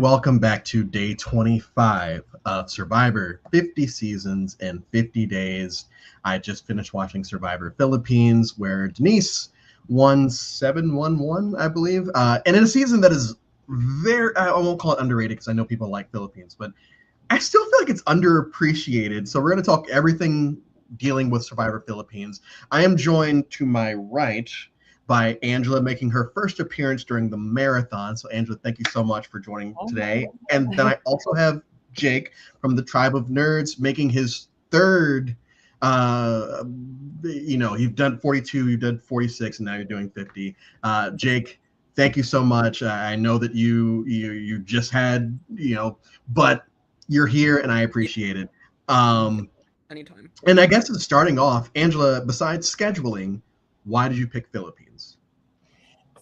welcome back to day 25 of Survivor 50 seasons and 50 days. I just finished watching Survivor Philippines, where Denise won 7-1-1, I believe. And in a season that is very, I won't call it underrated because I know people like Philippines, but I still feel like it's underappreciated. So we're going to talk everything dealing with Survivor Philippines. I am joined to my right by Angela, making her first appearance during the marathon. So, Angela, thank you so much for joining today. And then I also have Jake from the Tribe of Nerds making his third. You've done 42, you've done 46, and now you're doing 50. Jake, thank you so much. I know that you just had, but you're here, and I appreciate it. Anytime. And I guess starting off, Angela, besides scheduling, why did you pick Philippines?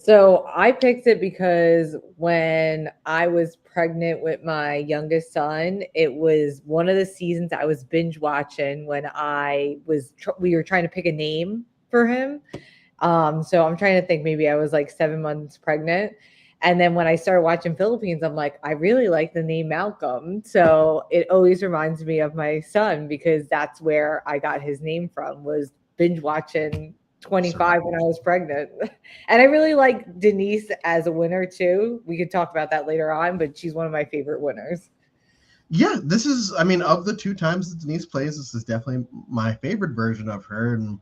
So I picked it because when I was pregnant with my youngest son, it was one of the seasons I was binge watching when we were trying to pick a name for him. So I'm trying to think, maybe I was like 7 months pregnant. And then when I started watching Philippines, I'm like, I really like the name Malcolm. So it always reminds me of my son because that's where I got his name from, was binge watching 25 when I was pregnant. And I really like Denise as a winner too. We could talk about that later on, but she's one of my favorite winners. Yeah, this is, of the two times that Denise plays, this is definitely my favorite version of her. And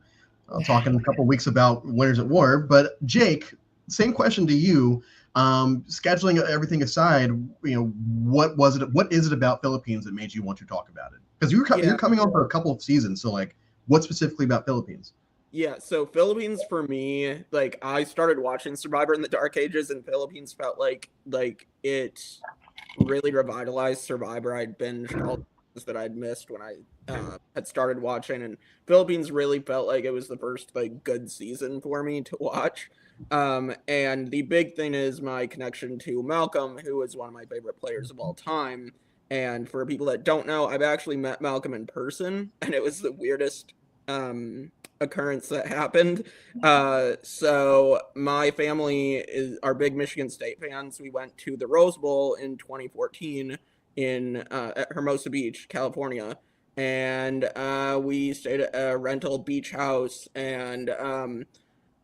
I'll talk in a couple of weeks about Winners at War. But Jake, same question to you. Scheduling everything aside, what is it about Philippines that made you want to talk about it? Because you're coming on for a couple of seasons. So what specifically about Philippines? Yeah, so Philippines for me, like I started watching Survivor in the Dark Ages, and Philippines felt like it really revitalized Survivor. I'd binged all the things that I'd missed when I had started watching, and Philippines really felt like it was the first good season for me to watch. And the big thing is my connection to Malcolm, who is one of my favorite players of all time. And for people that don't know, I've actually met Malcolm in person, and it was the weirdest occurrence that happened. So my family are big Michigan State fans. We went to the Rose Bowl in 2014 at Hermosa Beach, California, and we stayed at a rental beach house, and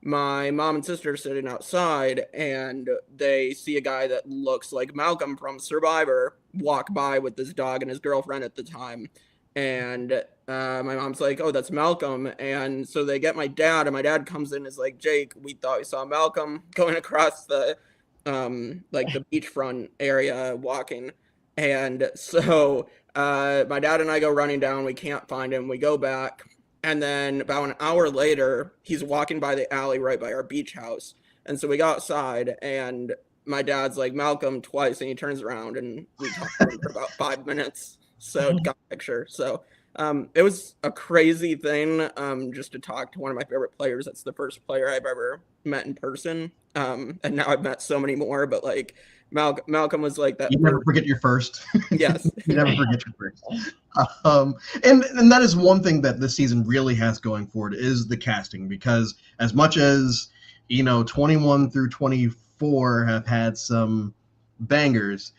my mom and sister are sitting outside, and they see a guy that looks like Malcolm from Survivor walk by with this dog and his girlfriend at the time. And my mom's like, "Oh, that's Malcolm." And so they get my dad, and my dad comes in and is like, "Jake, we thought we saw Malcolm going across the the beachfront area walking." And so my dad and I go running down. We can't find him. We go back, and then about an hour later, he's walking by the alley right by our beach house. And so we go outside, and my dad's like, "Malcolm," twice, and he turns around, and we talk to him for about 5 minutes. So got a picture. So it was a crazy thing just to talk to one of my favorite players. That's the first player I've ever met in person. And now I've met so many more, but Malcolm was like that. You never forget your first. Yes. You never forget your first. And that is one thing that this season really has going for it, is the casting, because as much as 21 through 24 have had some bangers,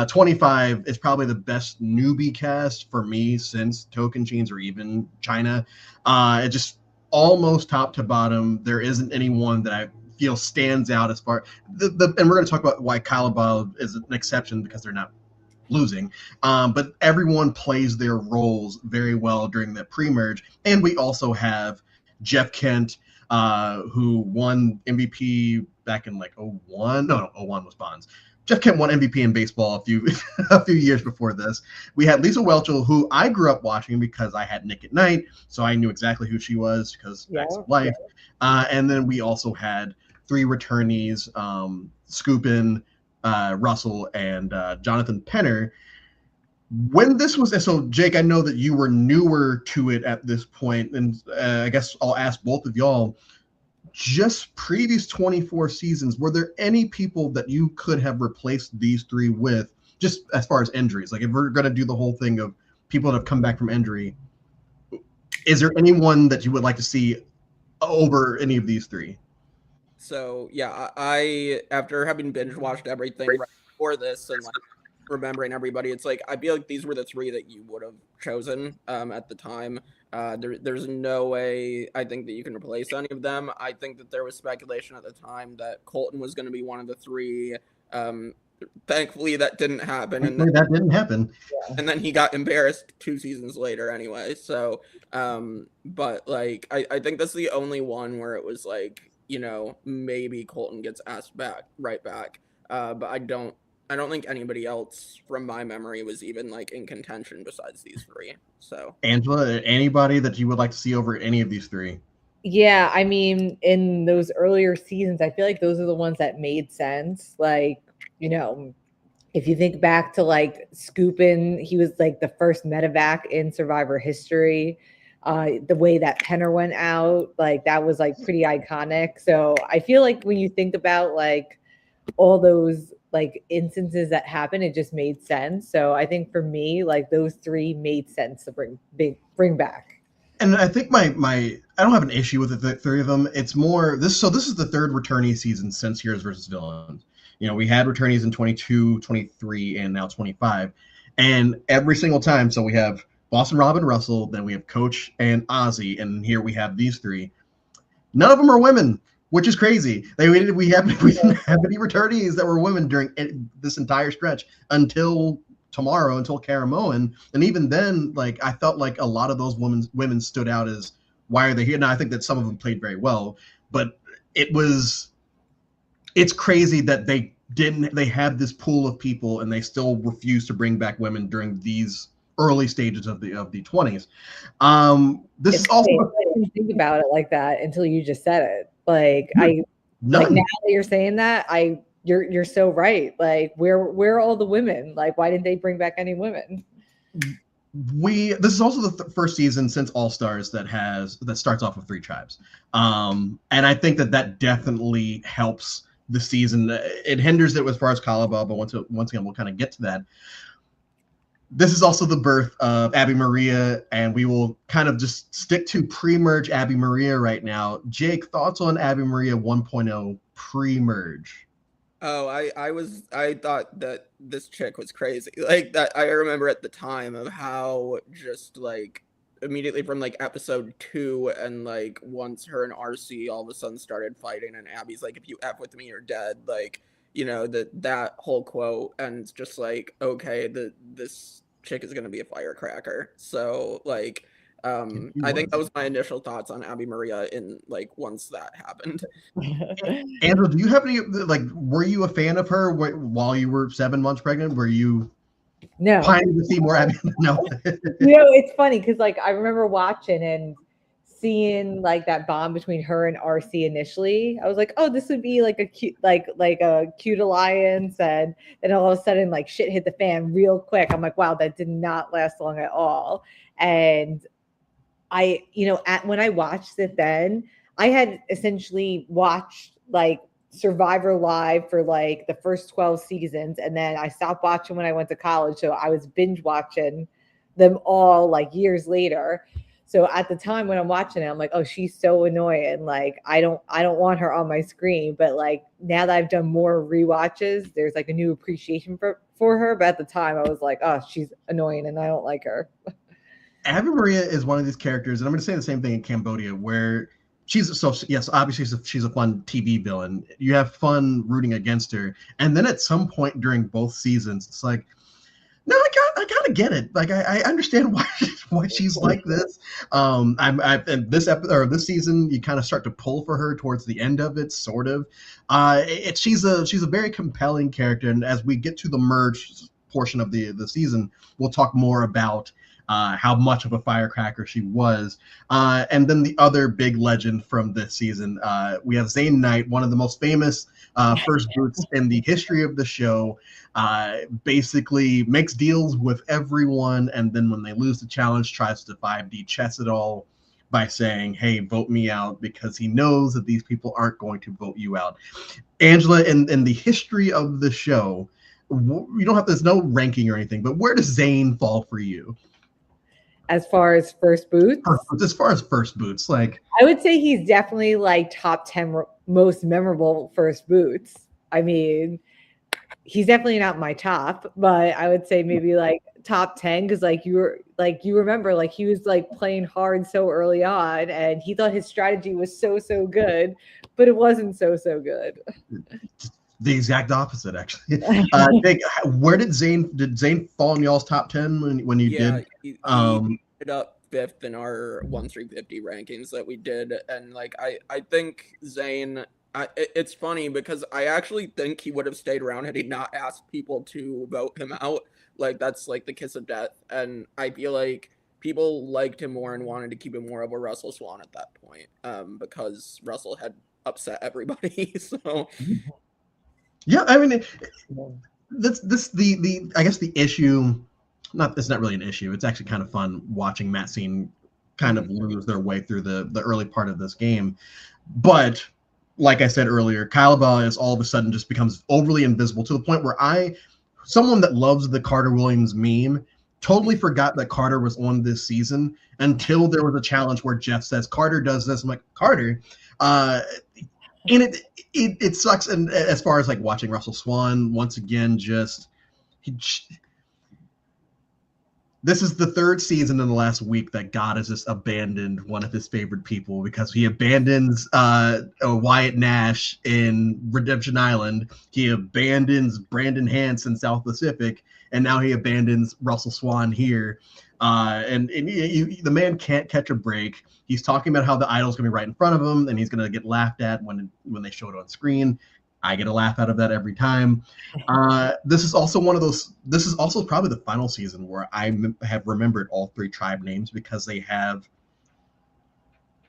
25 is probably the best newbie cast for me since Tocantins or even China. It just almost top to bottom, there isn't anyone that I feel stands out as far and we're going to talk about why Calabal is an exception because they're not losing. But everyone plays their roles very well during the pre-merge. And we also have Jeff Kent, who won MVP back in 01. No, 01 was Bonds. Jeff Kent won MVP in baseball a few years before this. We had Lisa Welchel, who I grew up watching because I had Nick at Night, so I knew exactly who she was because Facts of Life. And then we also had three returnees, Scoopin, Russell, and Jonathan Penner. When this was, so Jake, I know that you were newer to it at this point, and I guess I'll ask both of y'all, just previous 24 seasons, were there any people that you could have replaced these three with, just as far as injuries? Like if we're going to do the whole thing of people that have come back from injury, is there anyone that you would like to see over any of these three? So yeah, I after having binge watched everything right before this and remembering everybody, it's like I feel like these were the three that you would have chosen at the time. There's no way I think that you can replace any of them. I think that there was speculation at the time that Colton was going to be one of the three. Thankfully, that didn't happen. That didn't happen. And then he got embarrassed 2 seasons later anyway. So, but like, I think that's the only one where it was like, you know, maybe Colton gets asked right back. But I don't think anybody else from my memory was even like in contention besides these three. So, Angela, anybody that you would like to see over any of these three? Yeah, I mean, in those earlier seasons, I feel like those are the ones that made sense. Like, you know, if you think back to like Scoopin, he was like the first medevac in Survivor history. The way that Penner went out, like that was like pretty iconic. So I feel like when you think about like all those like instances that happened, it just made sense. So I think for me, like those three made sense to bring back. And I think my I don't have an issue with the three of them. It's more this. So this is the third returnee season since Heroes versus Villains. You know, we had returnees in 22, 23, and now 25. And every single time, so we have Boston Rob and Russell, then we have Coach and Ozzy, and here we have these three. None of them are women, which is crazy. We didn't have any returnees that were women during this entire stretch until tomorrow, until Karamoan. And even then, like I felt like a lot of those women stood out as why are they here? Now I think that some of them played very well, but it's crazy that they had this pool of people and they still refused to bring back women during these early stages of the 20s. This is also I didn't think about it like that until you just said it. Like like now that you're saying that, you're so right. Like where are all the women? Like why didn't they bring back any women? This is also the first season since All Stars that starts off with 3 tribes. And I think that definitely helps the season. It hinders it as far as Kalaba, but once again we'll kind of get to that. This is also the birth of Abby Maria, and we will kind of just stick to pre-merge Abby Maria right now. Jake, thoughts on Abby Maria 1.0 pre-merge? Oh, I thought that this chick was crazy. Like that, I remember at the time of how just like immediately from like episode 2 and like once her and RC all of a sudden started fighting and Abby's like, if you F with me, you're dead. Like, you know, that whole quote, and it's just like, okay, this chick is gonna be a firecracker. So like I think that was my initial thoughts on Abby Maria in like once that happened. Andrew, do you have any like? Were you a fan of her while you were 7 months pregnant? Were you pining to see more Abby? No. You know, it's funny because like I remember watching and seeing like that bond between her and RC initially. I was like, oh, this would be like a cute like a cute alliance, and then all of a sudden like shit hit the fan real quick. I'm like, wow, that did not last long at all. And I, you know, when I watched it then, I had essentially watched like Survivor Live for like the first 12 seasons, and then I stopped watching when I went to college, so I was binge watching them all like years later. So at the time when I'm watching it, I'm like, oh, she's so annoying. Like I don't want her on my screen. But like now that I've done more rewatches, there's like a new appreciation for her. But at the time I was like, oh, she's annoying and I don't like her. Abby Maria is one of these characters, and I'm going to say the same thing in Cambodia, where yes, obviously she's a fun TV villain. You have fun rooting against her, and then at some point during both seasons, it's like, no, I kind of get it. Like I understand why she's like this. And this episode or this season, you kind of start to pull for her towards the end of it, sort of. She's a very compelling character, and as we get to the merge portion of the season, we'll talk more about how much of a firecracker she was. And then the other big legend from this season, we have Zane Knight, one of the most famous first boots in the history of the show, basically makes deals with everyone, and then when they lose the challenge, tries to 5D chess it all by saying, hey, vote me out, because he knows that these people aren't going to vote you out. Angela, in the history of the show, you don't have, there's no ranking or anything, but where does Zane fall for you? As far as first boots? As far as first boots, like I would say he's definitely like top 10 most memorable first boots. I mean, he's definitely not my top, but I would say maybe like top 10 because you remember like he was like playing hard so early on and he thought his strategy was so good, but it wasn't so good. The exact opposite, actually. Jake, where did Zane fall in y'all's top 10 when you Yeah, did? he ended up 5th in our 1-3-50 rankings that we did, and like I think Zane. It's funny because I actually think he would have stayed around had he not asked people to vote him out. Like that's like the kiss of death, and I feel like people liked him more and wanted to keep him more of a Russell Swan at that point, because Russell had upset everybody. So Yeah, I mean, the I guess the issue, it's not really an issue. It's actually kind of fun watching Matt Scene kind of lose their way through the early part of this game. But like I said earlier, Kyle Baez all of a sudden just becomes overly invisible to the point where someone that loves the Carter Williams meme, totally forgot that Carter was on this season until there was a challenge where Jeff says Carter does this. I'm like, Carter, and it sucks. And as far as like watching Russell Swan once again, this is the third season in the last week that God has just abandoned one of his favorite people because he abandons Wyatt Nash in Redemption Island. He abandons Brandon Hance in South Pacific, and now he abandons Russell Swan here. The man can't catch a break. He's talking about how the idol's going to be right in front of him, and he's going to get laughed at when they show it on screen. I get a laugh out of that every time. This is also This is also probably the final season where I have remembered all 3 tribe names because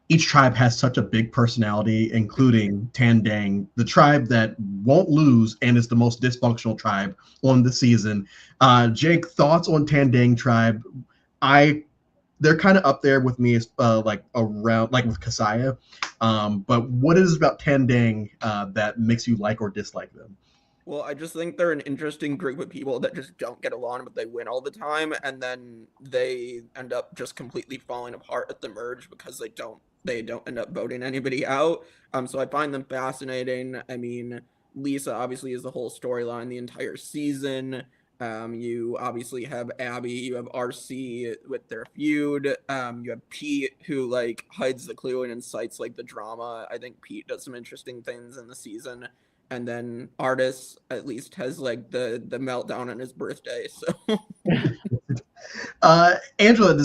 each tribe has such a big personality, including Tandang, the tribe that won't lose and is the most dysfunctional tribe on the season. Jake, thoughts on Tandang tribe? They're kind of up there with me, like around like with Kasaya. But what is about Tandang that makes you like or dislike them? well, I just think they're an interesting group of people that just don't get along, but they win all the time, and then they end up just completely falling apart at the merge because they don't end up voting anybody out. So I find them fascinating. I mean, Lisa obviously is the whole storyline the entire season. You obviously have Abby, you have RC with their feud. You have Pete who like hides the clue and incites like the drama. I think Pete does some interesting things in the season. And then Artis at least has like the meltdown on his birthday. So Angela,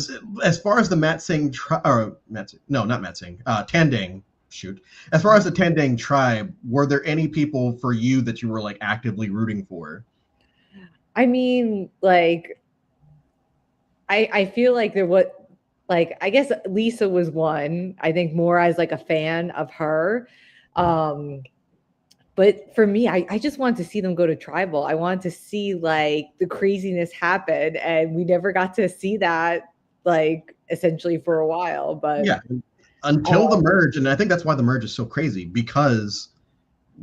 as far as the Matt Singh not Matt Singh, Tandang, shoot. As far as the Tandang tribe, were there any people for you that you were like actively rooting for? I mean, like, I feel like there was, like, I guess Lisa was one. I think more as like a fan of her. But for me, I just wanted to see them go to tribal. I wanted to see like the craziness happen, and we never got to see that like essentially for a while. But yeah, until the merge, and I think that's why the merge is so crazy because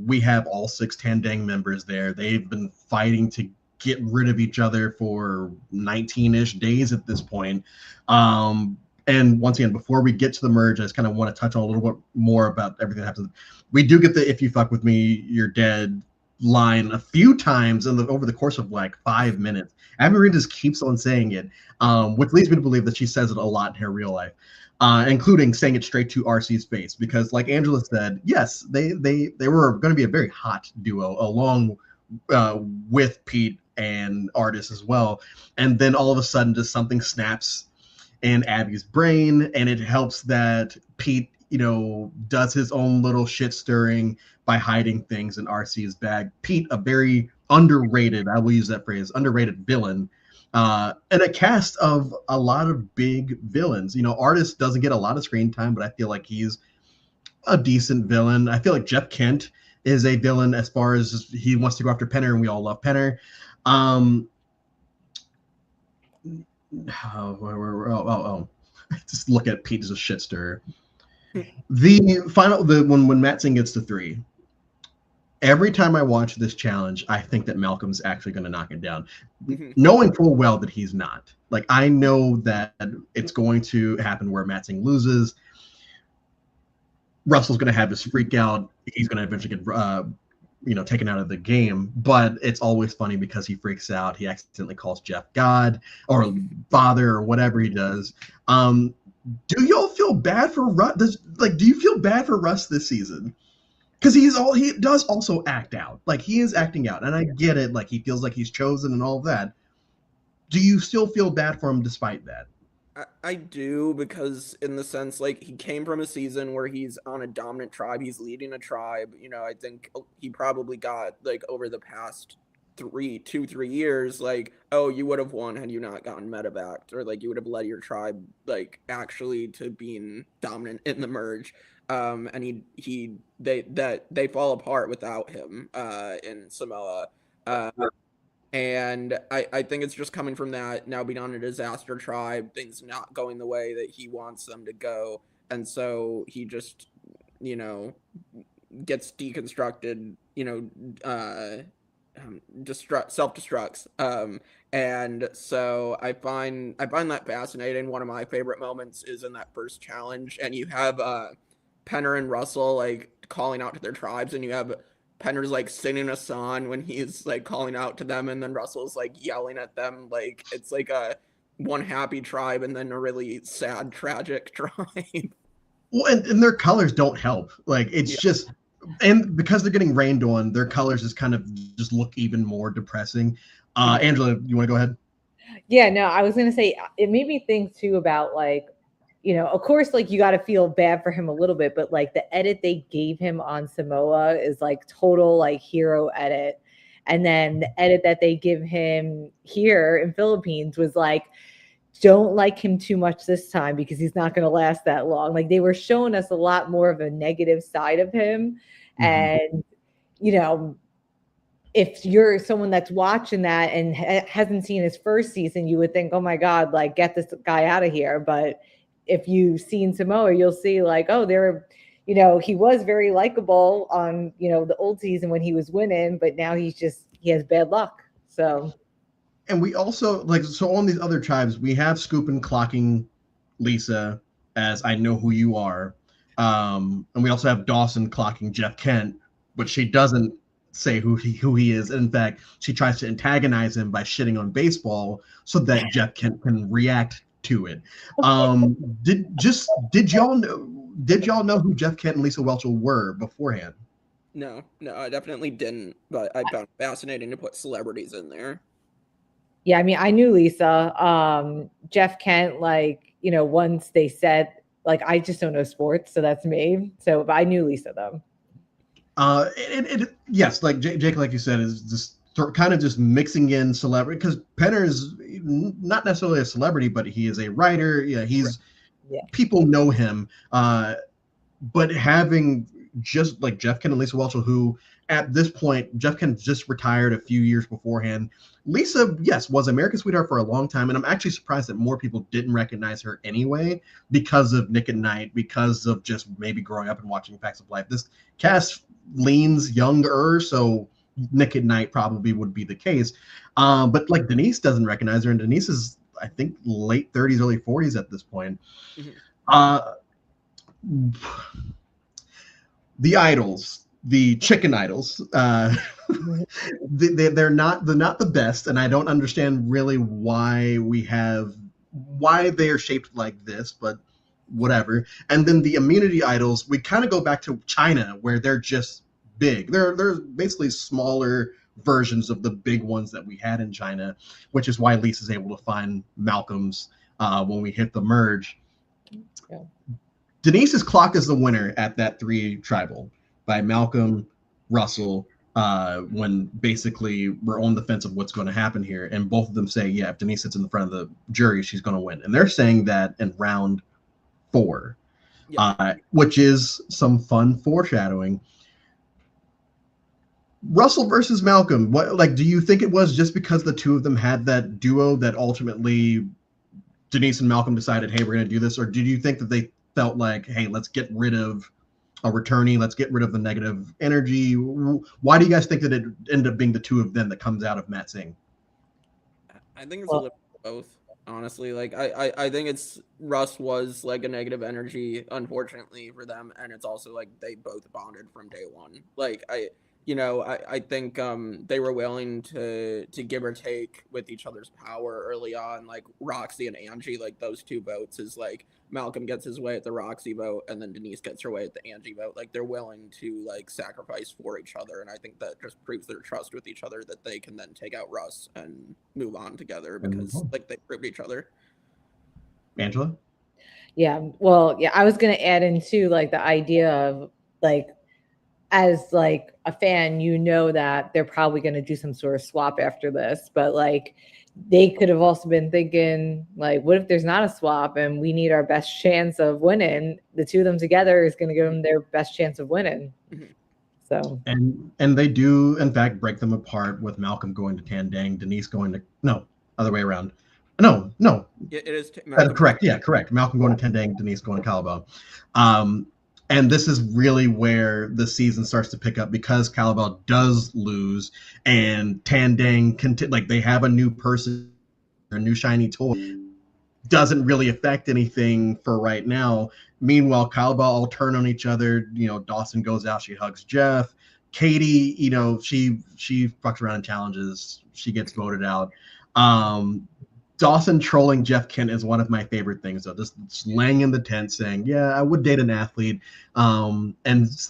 we have all 6 Tandang members there. They've been fighting to get rid of each other for 19-ish days at this point. And once again, before we get to the merge, I just kind of want to touch on a little bit more about everything that happens. We do get the "if you fuck with me, you're dead" line a few times over the course of like 5 minutes. Abby Reed just keeps on saying it, which leads me to believe that she says it a lot in her real life, including saying it straight to RC's face. Because, like Angela said, yes, they were going to be a very hot duo along with Pete and Artis as well. And then all of a sudden, just something snaps in Abby's brain, and it helps that Pete, does his own little shit stirring by hiding things in RC's bag. Pete, a very underrated, I will use that phrase, underrated villain, and a cast of a lot of big villains. Artis doesn't get a lot of screen time, but I feel like he's a decent villain. I feel like Jeff Kent is a villain as far as he wants to go after Penner, and we all love Penner. Just look at Pete as a shit stirrer. When Matt Singh gets to 3, every time I watch this challenge, I think that Malcolm's actually going to knock it down, knowing full well that he's not. Like, I know that it's going to happen where Matt Singh loses. Russell's going to have his freak out. He's going to eventually get taken out of the game. But it's always funny because he freaks out. He accidentally calls Jeff God or father or whatever he does. Do y'all feel bad for Russ? Do you feel bad for Russ this season? Because he does also act out. Like, he is acting out, and I get it. Like, he feels like he's chosen and all of that. Do you still feel bad for him despite that? I do, because in the sense, like, he came from a season where he's on a dominant tribe, he's leading a tribe. I think he probably got, like, over the past 3 years, like, oh, you would have won had you not gotten medevaced, or like you would have led your tribe like actually to being dominant in the merge. And they fall apart without him in Samoa. Uh, and I think it's just coming from that, now being on a disaster tribe, things not going the way that he wants them to go. And so he just, gets deconstructed, self-destructs. And so I find that fascinating. One of my favorite moments is in that first challenge, and you have Penner and Russell like calling out to their tribes, and you have Penner's like singing a song when he's like calling out to them, and then Russell's like yelling at them. Like, it's like a one happy tribe and then a really sad, tragic tribe. Well, and their colors don't help. Like, it's just, and because they're getting rained on, their colors just kind of just look even more depressing. Angela, you want to go ahead? Yeah, no, I was gonna say it made me think too about like, of course, like you got to feel bad for him a little bit, but like the edit they gave him on Samoa is like total like hero edit, and then the edit that they give him here in Philippines was like, don't like him too much this time because he's not going to last that long. Like, they were showing us a lot more of a negative side of him. And, if you're someone that's watching that and hasn't seen his first season, you would think, oh my God, like, get this guy out of here. But if you've seen Samoa, you'll see like, oh, he was very likable on, the old season when he was winning, but now he has bad luck. So. And we also, so on these other tribes, we have Scoopin clocking Lisa as I know who you are. And we also have Dawson clocking Jeff Kent, but she doesn't say who he is. In fact, she tries to antagonize him by shitting on baseball so that Jeff Kent can react to it. Did y'all know who Jeff Kent and Lisa Welchel were beforehand? No, I definitely didn't, but I found it fascinating to put celebrities in there. Yeah, I mean, I knew Lisa. Jeff Kent, like, once they said, like, I just don't know sports, so that's me. So, but I knew Lisa, though. Yes, like Jake, like you said, is just kind of just mixing in celebrity, because Penner is not necessarily a celebrity, but he is a writer. Yeah, people know him. But having just like Jeff Kent and Lisa Welchel, who at this point, Jeff Kent just retired a few years beforehand. Lisa, yes, was America's Sweetheart for a long time, and I'm actually surprised that more people didn't recognize her anyway because of Nick at Night, because of just maybe growing up and watching Facts of Life. This cast leans younger, so Nick at Night probably would be the case. But like Denise doesn't recognize her, and Denise is, I think, late 30s, early 40s at this point. The idols, the chicken idols, they're not the best, and I don't understand really why they are shaped like this, but whatever. And then the immunity idols, we kind of go back to China, where they're just big. They're basically smaller versions of the big ones that we had in China, which is why Lisa's able to find Malcolm's when we hit the merge. Yeah. Denise's clock is the winner at that 3 tribal by Malcolm, Russell, when basically we're on the fence of what's going to happen here. And both of them say, yeah, if Denise sits in the front of the jury, she's going to win. And they're saying that in round 4, which is some fun foreshadowing. Russell versus Malcolm, do you think it was just because the two of them had that duo that ultimately Denise and Malcolm decided, hey, we're going to do this? Or did you think that they felt like, hey, let's get rid of a returnee, let's get rid of the negative energy? Why do you guys think that it ended up being the two of them that comes out of Matt Singh? I think it's a little both, honestly. Like, I think it's Russ was like a negative energy, unfortunately for them, and it's also like they both bonded from day one. Like, you know, I think they were willing to give or take with each other's power early on. Like Roxy and Angie, like those two votes is like Malcolm gets his way at the Roxy vote, and then Denise gets her way at the Angie vote. Like they're willing to like sacrifice for each other, and I think that just proves their trust with each other, that they can then take out Russ and move on together because like they proved each other. Angela? Yeah, well, yeah, I was gonna add in too, like the idea of like as like a fan, you know that they're probably gonna do some sort of swap after this, but like they could have also been thinking like, what if there's not a swap and we need our best chance of winning? The two of them together is gonna give them their best chance of winning. So and they do in fact break them apart with Malcolm going to Tandang, Denise going to other way around. No, it is correct. Yeah, correct. Malcolm going to Tandang, Denise going to Calabar. And this is really where the season starts to pick up because Calabar does lose and Tandang like they have a new person, a new shiny toy. Doesn't really affect anything for right now. Meanwhile, Calabar all turn on each other. You know, Dawson goes out, she hugs Jeff. Katie, you know, she fucks around in challenges. She gets voted out. Dawson trolling Jeff Kent is one of my favorite things, though. Just laying in the tent saying, yeah, I would date an athlete. And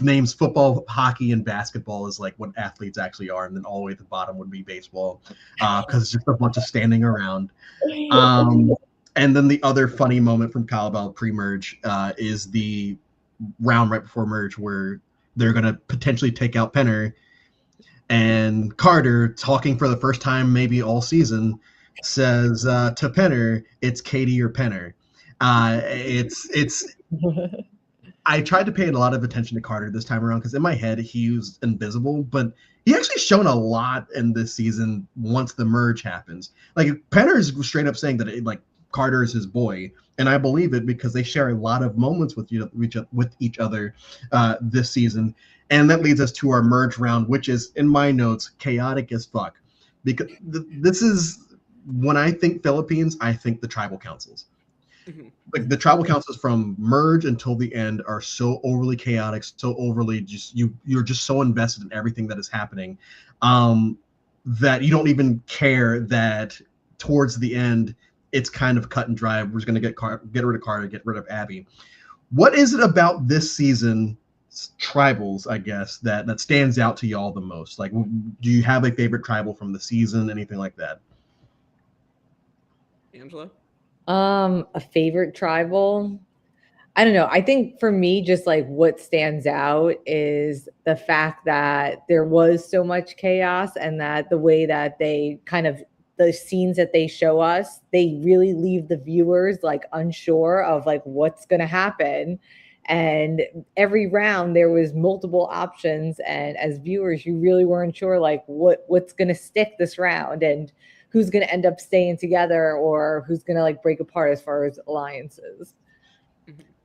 names football, hockey, and basketball is like what athletes actually are. And then all the way at the bottom would be baseball because it's just a bunch of standing around. And then the other funny moment from Calabar pre-merge is the round right before merge where they're going to potentially take out Penner. And Carter, talking for the first time maybe all season, says to Penner, it's Katie or Penner. It's I tried to pay a lot of attention to Carter this time around because in my head he was invisible, but he actually shown a lot in this season once the merge happens. Like Penner's straight up saying that Carter is his boy, and I believe it because they share a lot of moments with each other this season. And that leads us to our merge round, which is, in my notes, chaotic as fuck. Because this is, when I think Philippines, I think the tribal councils. Like the tribal councils from merge until the end are so overly chaotic, so overly just you're just so invested in everything that is happening that you don't even care that towards the end it's kind of cut and dry. We're just going to get rid of Carter, get rid of Abby. What is it about this season, tribals, I guess, that stands out to y'all the most? Like, do you have a favorite tribal from the season? Anything like that? Angela? A favorite tribal? I don't know. I think for me, just like what stands out is the fact that there was so much chaos and that the way that they kind of the scenes that they show us, they really leave the viewers like unsure of like what's going to happen. And every round there was multiple options. And as viewers, you really weren't sure like what's going to stick this round and who's going to end up staying together or who's going to like break apart as far as alliances.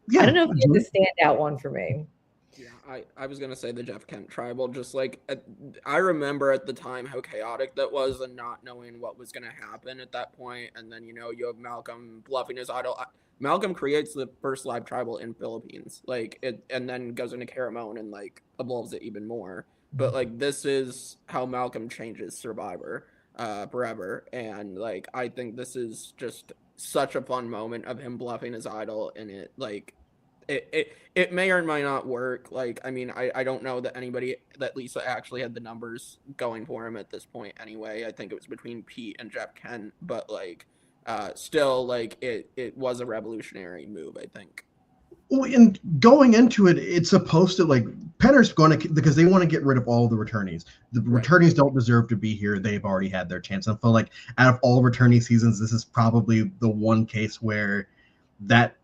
Yeah, I don't know if it's a standout one for me. Yeah, I was gonna say the Jeff Kent tribal. Just like I remember at the time how chaotic that was and not knowing what was gonna happen at that point. And then you have Malcolm bluffing his idol. Malcolm creates the first live tribal in Philippines, like it, and then goes into Caramon and like evolves it even more. But like this is how Malcolm changes Survivor forever. And like I think this is just such a fun moment of him bluffing his idol, and it like. It may or may not work. Like, I mean, I don't know that Lisa actually had the numbers going for him at this point anyway. I think it was between Pete and Jeff Kent, but like still like it was a revolutionary move, I think. Well, and going into it, it's supposed to like Penner's going to, because they want to get rid of all the returnees. The returnees don't deserve to be here. They've already had their chance. I feel like out of all returnee seasons, this is probably the one case where that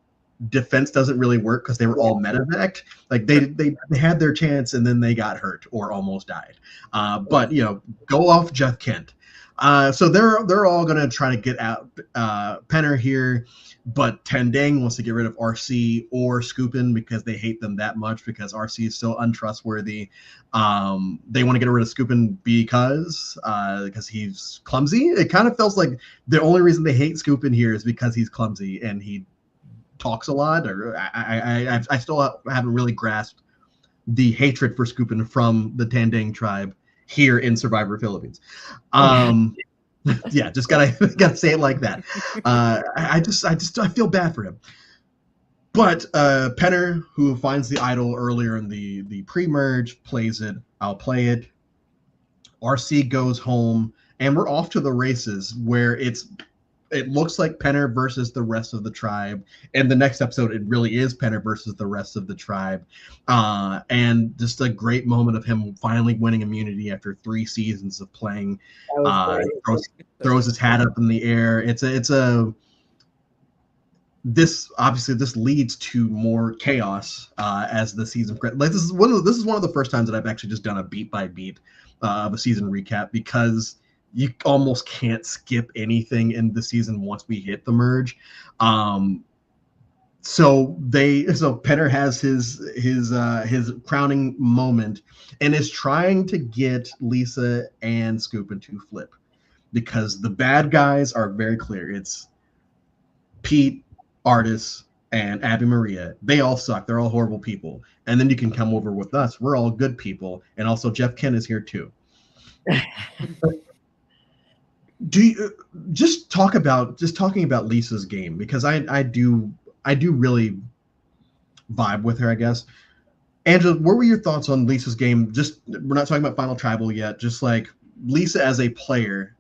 defense doesn't really work because they were all medevaced. Like they had their chance and then they got hurt or almost died. But go off Jeff Kent. So they're all gonna try to get out Penner here, but Tandang wants to get rid of RC or Scoopin because they hate them that much because RC is so untrustworthy. They want to get rid of Scoopin because he's clumsy. It kind of feels like the only reason they hate Scoopin here is because he's clumsy and he talks a lot. Or I still haven't really grasped the hatred for Scoopin from the Tandang tribe here in Survivor Philippines. Yeah, just gotta say it like that. I feel bad for him. But Penner, who finds the idol earlier in the pre-merge, plays it. I'll play it. RC goes home, and we're off to the races where it looks like Penner versus the rest of the tribe. And the next episode, it really is Penner versus the rest of the tribe. And just a great moment of him finally winning immunity after 3 seasons of playing. That was Throws his hat up in the air. This leads to more chaos as the season. Like this is one of the first times that I've actually just done a beat by beat of a season recap, because you almost can't skip anything in the season once we hit the merge. So Penner has his crowning moment and is trying to get Lisa and Scoopin to flip, because the bad guys are very clear. It's Pete, Artis, and Abby Maria. They all suck. They're all horrible people. And then you can come over with us. We're all good people. And also Jeff Ken is here too. Do you just talking about Lisa's game, because I do really vibe with her, I guess. Angela, what were your thoughts on Lisa's game? Just, we're not talking about Final Tribal yet. Just like Lisa as a player,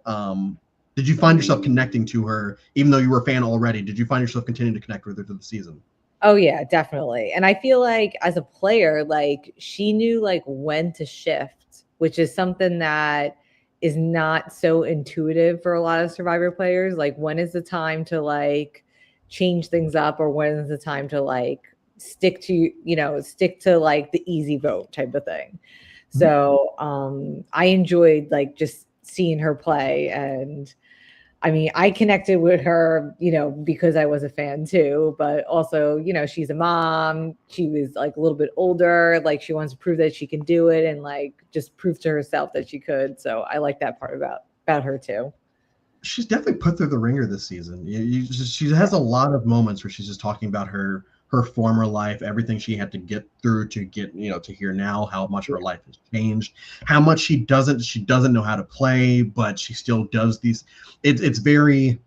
did you find yourself connecting to her, even though you were a fan already? Did you find yourself continuing to connect with her through the season? Oh yeah, definitely. And I feel like as a player, like she knew like when to shift, which is something that is not so intuitive for a lot of Survivor players. Like, when is the time to like change things up, or when is the time to like stick to like the easy vote type of thing. So I enjoyed like just seeing her play. And I mean, I connected with her, because I was a fan too, but also, she's a mom. She was like a little bit older. Like, she wants to prove that she can do it and like just prove to herself that she could. So I like that part about her too. She's definitely put through the ringer this season. She has a lot of moments where she's just talking about her former life, everything she had to get through to get, to here now, how much her life has changed, how much she doesn't know how to play, but she still does these. It's very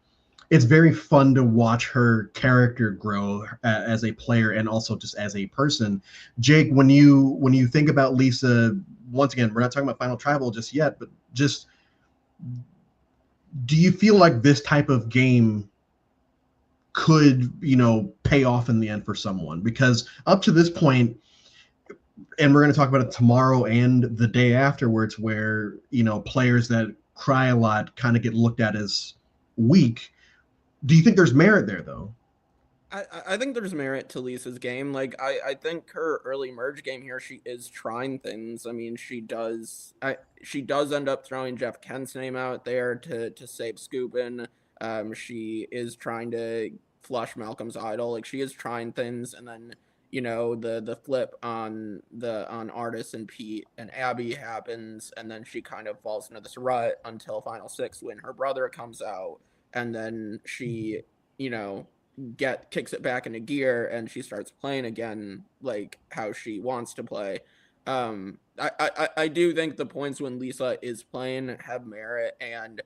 fun to watch her character grow as a player and also just as a person. Jake, when you think about Lisa, once again, we're not talking about Final Tribal just yet, but just, do you feel like this type of game could, pay off in the end for someone? Because up to this point, and we're going to talk about it tomorrow and the day afterwards, where, players that cry a lot kind of get looked at as weak. Do you think there's merit there, though? I think there's merit to Lisa's game. Like, I think her early merge game here, she is trying things. I mean, she does end up throwing Jeff Kent's name out there to save Scoopin. She is trying to flush Malcolm's idol. Like, she is trying things, and then the flip on Artis and Pete and Abby happens, and then she kind of falls into this rut until Final 6 when her brother comes out, and then she kicks it back into gear and she starts playing again like how she wants to play. I do think the points when Lisa is playing have merit, and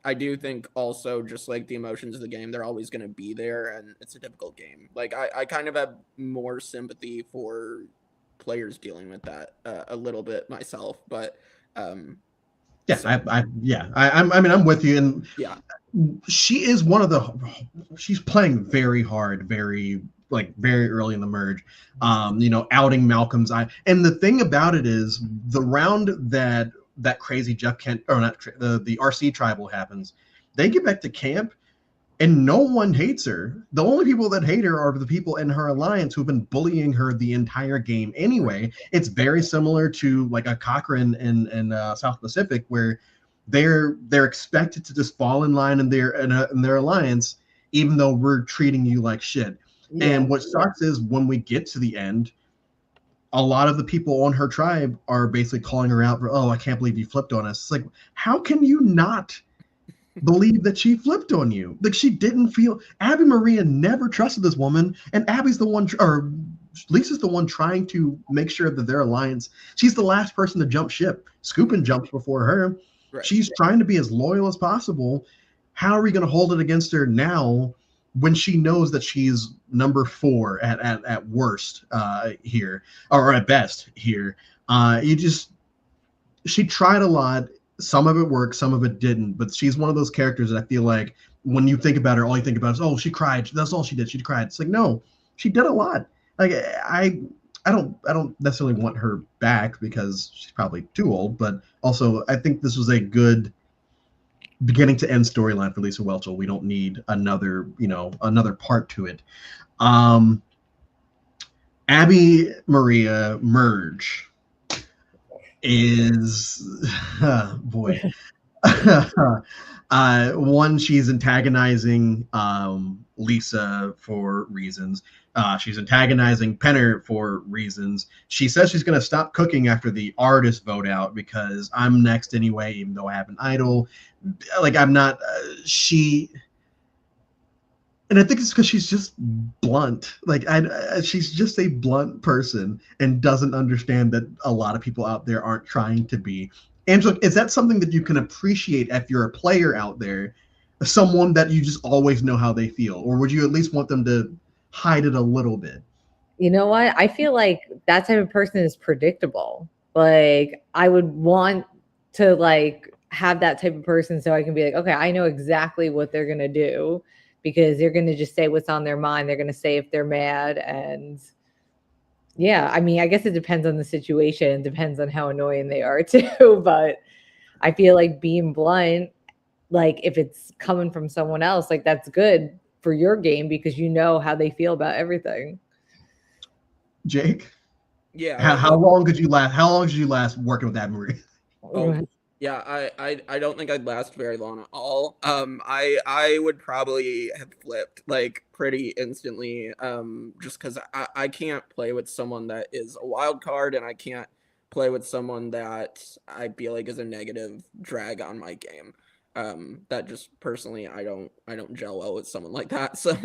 I do think also just like the emotions of the game, they're always going to be there, and it's a difficult game. Like, I kind of have more sympathy for players dealing with that a little bit myself, but I'm with you, and yeah, she is she's playing very hard, very early in the merge, outing Malcolm's eye. And the thing about it is, the round that crazy Jeff Kent, or not, the RC tribal happens, they get back to camp and no one hates her. The only people that hate her are the people in her alliance who've been bullying her the entire game anyway. It's very similar to like a Cochrane in South Pacific, where they're expected to just fall in line in their alliance, even though we're treating you like shit. Yeah. And what sucks is when we get to the end, a lot of the people on her tribe are basically calling her out for, oh, I can't believe you flipped on us. It's like, how can you not believe that she flipped on you? Like, she didn't feel, Abby Maria never trusted this woman, and Abby's the one, or Lisa's the one trying to make sure that their alliance. She's the last person to jump ship. Scoopin jumps before her. Right. She's trying to be as loyal as possible. How are we going to hold it against her now when she knows that she's number 4 at worst here, or at best here? She tried a lot. Some of it worked, some of it didn't. But she's one of those characters that I feel like when you think about her, all you think about is, oh, she cried. That's all she did. She cried. It's like, no, she did a lot. Like I don't necessarily want her back because she's probably too old. But also, I think this was a good beginning to end storyline for Lisa Welchel. We don't need another part to it. Um, Abby Maria Merge is boy. One, she's antagonizing Lisa for reasons. She's antagonizing Penner for reasons. She says she's going to stop cooking after the artist vote out because I'm next anyway, even though I have an idol. Like, I'm not. And I think it's because she's just blunt. Like, she's just a blunt person and doesn't understand that a lot of people out there aren't trying to be. Angela, is that something that you can appreciate if you're a player out there, someone that you just always know how they feel, or would you at least want them to hide it a little bit? You know what? I feel like that type of person is predictable. Like, I would want to like have that type of person so I can be like, okay, I know exactly what they're gonna do because they're gonna just say what's on their mind. They're gonna say if they're mad, and yeah, I mean, I guess it depends on the situation, depends on how annoying they are too. But I feel like being blunt, like if it's coming from someone else, like that's good for your game because you know how they feel about everything. Jake, Yeah. how long did you last? How long did you last working with that Marie? Oh, yeah, I don't think I'd last very long at all. I would probably have flipped like pretty instantly. Just because I can't play with someone that is a wild card, and I can't play with someone that I feel like is a negative drag on my game. That just personally I don't gel well with someone like that. So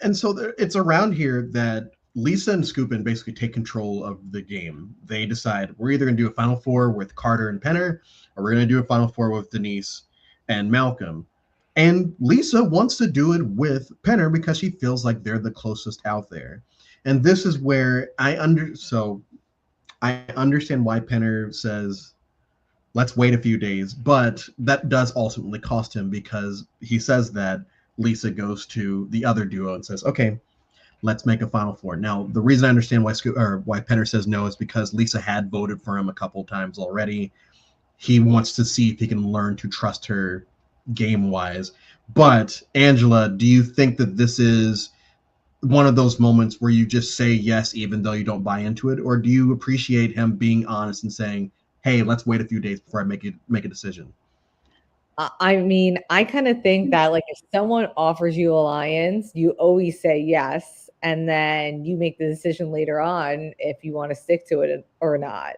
And so it's around here that Lisa and Scoopin basically take control of the game. They decide we're either going to do a Final Four with Carter and Penner, or we're going to do a Final Four with Denise and Malcolm. And Lisa wants to do it with Penner because she feels like they're the closest out there. And this is where I understand why Penner says let's wait a few days, but that does ultimately cost him because he says that Lisa goes to the other duo and says, okay, let's make a Final Four. Now, the reason I understand why Penner says no is because Lisa had voted for him a couple times already. He wants to see if he can learn to trust her game wise. But Angela, do you think that this is one of those moments where you just say yes even though you don't buy into it, or do you appreciate him being honest and saying, hey, let's wait a few days before I make a decision? I mean, I kind of think that like if someone offers you alliance, you always say yes, and then you make the decision later on if you want to stick to it or not.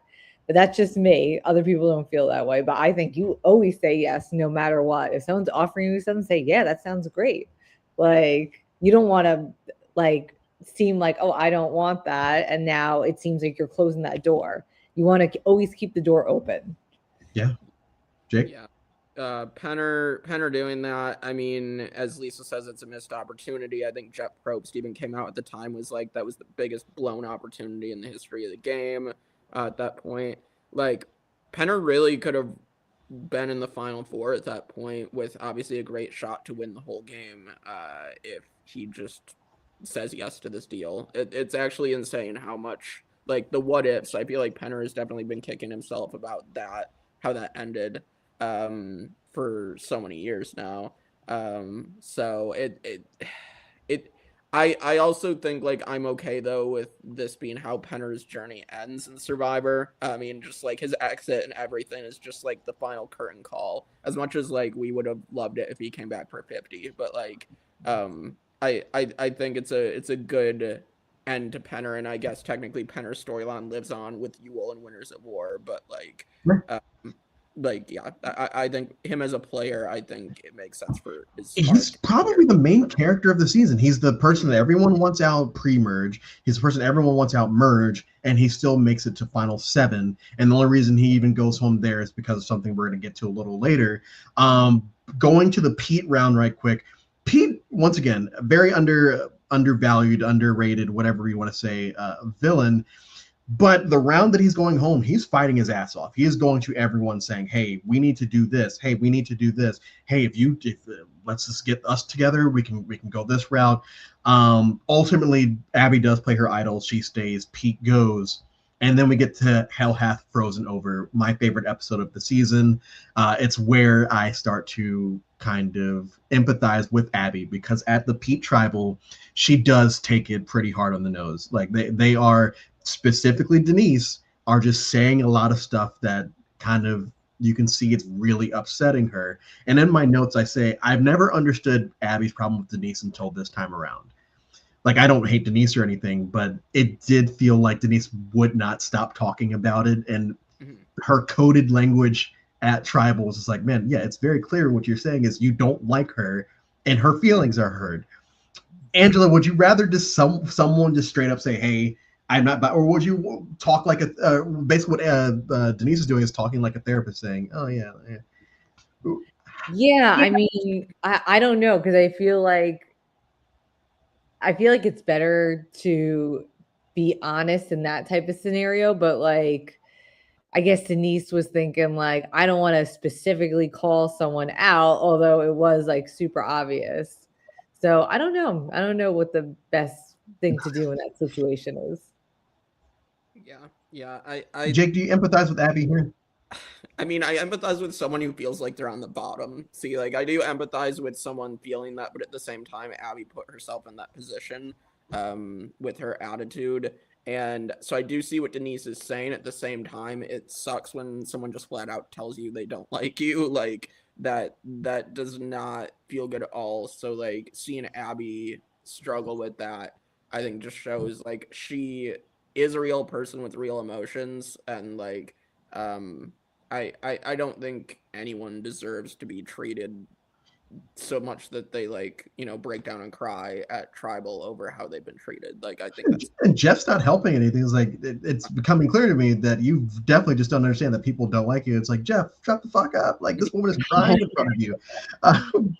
But that's just me. Other people don't feel that way, but I think you always say yes no matter what. If someone's offering you something, say, "Yeah, that sounds great." Like you don't want to like seem like, "Oh, I don't want that," and now it seems like you're closing that door. You want to always keep the door open. Yeah. Jake? yeah. Penner doing that. I mean, as Lisa says, it's a missed opportunity. I think Jeff Probst even came out at the time was like that was the biggest blown opportunity in the history of the game. At that point, like Penner really could have been in the Final Four at that point with obviously a great shot to win the whole game. If he just says yes to this deal, it's actually insane how much like the what ifs. I feel like Penner has definitely been kicking himself about that, how that ended for so many years now. So it I also think like I'm okay though with this being how Penner's journey ends in Survivor. I mean, just like his exit and everything is just like the final curtain call. As much as like we would have loved it if he came back for 50, but like I think it's a good end to Penner, and I guess technically Penner's storyline lives on with Ewell and Winners at War, but like Right. um, like, yeah, I think him as a player, I think it makes sense for his He's arc probably here. the main character of the season. He's the person that everyone wants out pre-merge. He's the person everyone wants out merge, and he still makes it to final 7. And the only reason he even goes home there is because of something we're going to get to a little later. Going to the Pete round right quick. Pete, once again, very undervalued, underrated, whatever you want to say, villain. But the round that he's going home, he's fighting his ass off. He is going to everyone saying, "Hey, we need to do this. Hey, we need to do this. Hey, if let's just get us together. We can go this route." Ultimately, Abby does play her idol. She stays. Pete goes, and then we get to Hell Hath Frozen Over, my favorite episode of the season. It's where I start to kind of empathize with Abby, because at the Pete Tribal, she does take it pretty hard on the nose. Like they are, specifically Denise, are just saying a lot of stuff that kind of, you can see it's really upsetting her. And in my notes, I say, I've never understood Abby's problem with Denise until this time around. Like, I don't hate Denise or anything, but it did feel like Denise would not stop talking about it. And her coded language at Tribal was just like, man, yeah, it's very clear what you're saying is you don't like her and her feelings are hurt. Angela, would you rather just someone just straight up say, hey, I'm not, or would you talk like a, basically what Denise is doing is talking like a therapist saying, oh, yeah. Yeah, I mean, I don't know, because I feel like it's better to be honest in that type of scenario, but like, I guess Denise was thinking like, I don't want to specifically call someone out, although it was like super obvious. So I don't know. I don't know what the best thing to do in that situation is. Yeah. Jake, do you empathize with Abby here? I mean, I empathize with someone who feels like they're on the bottom. See, like, I do empathize with someone feeling that, but at the same time, Abby put herself in that position with her attitude. And so I do see what Denise is saying. At the same time, it sucks when someone just flat out tells you they don't like you. Like, that does not feel good at all. So, like, seeing Abby struggle with that, I think just shows, like, she is a real person with real emotions. And, like, I don't think anyone deserves to be treated so much that they, like, you know, break down and cry at Tribal over how they've been treated. Like, I think that's, and Jeff's not helping anything. It's like it's becoming clear to me that you definitely just don't understand that people don't like you. It's like, Jeff, shut the fuck up. Like, this woman is crying in front of you.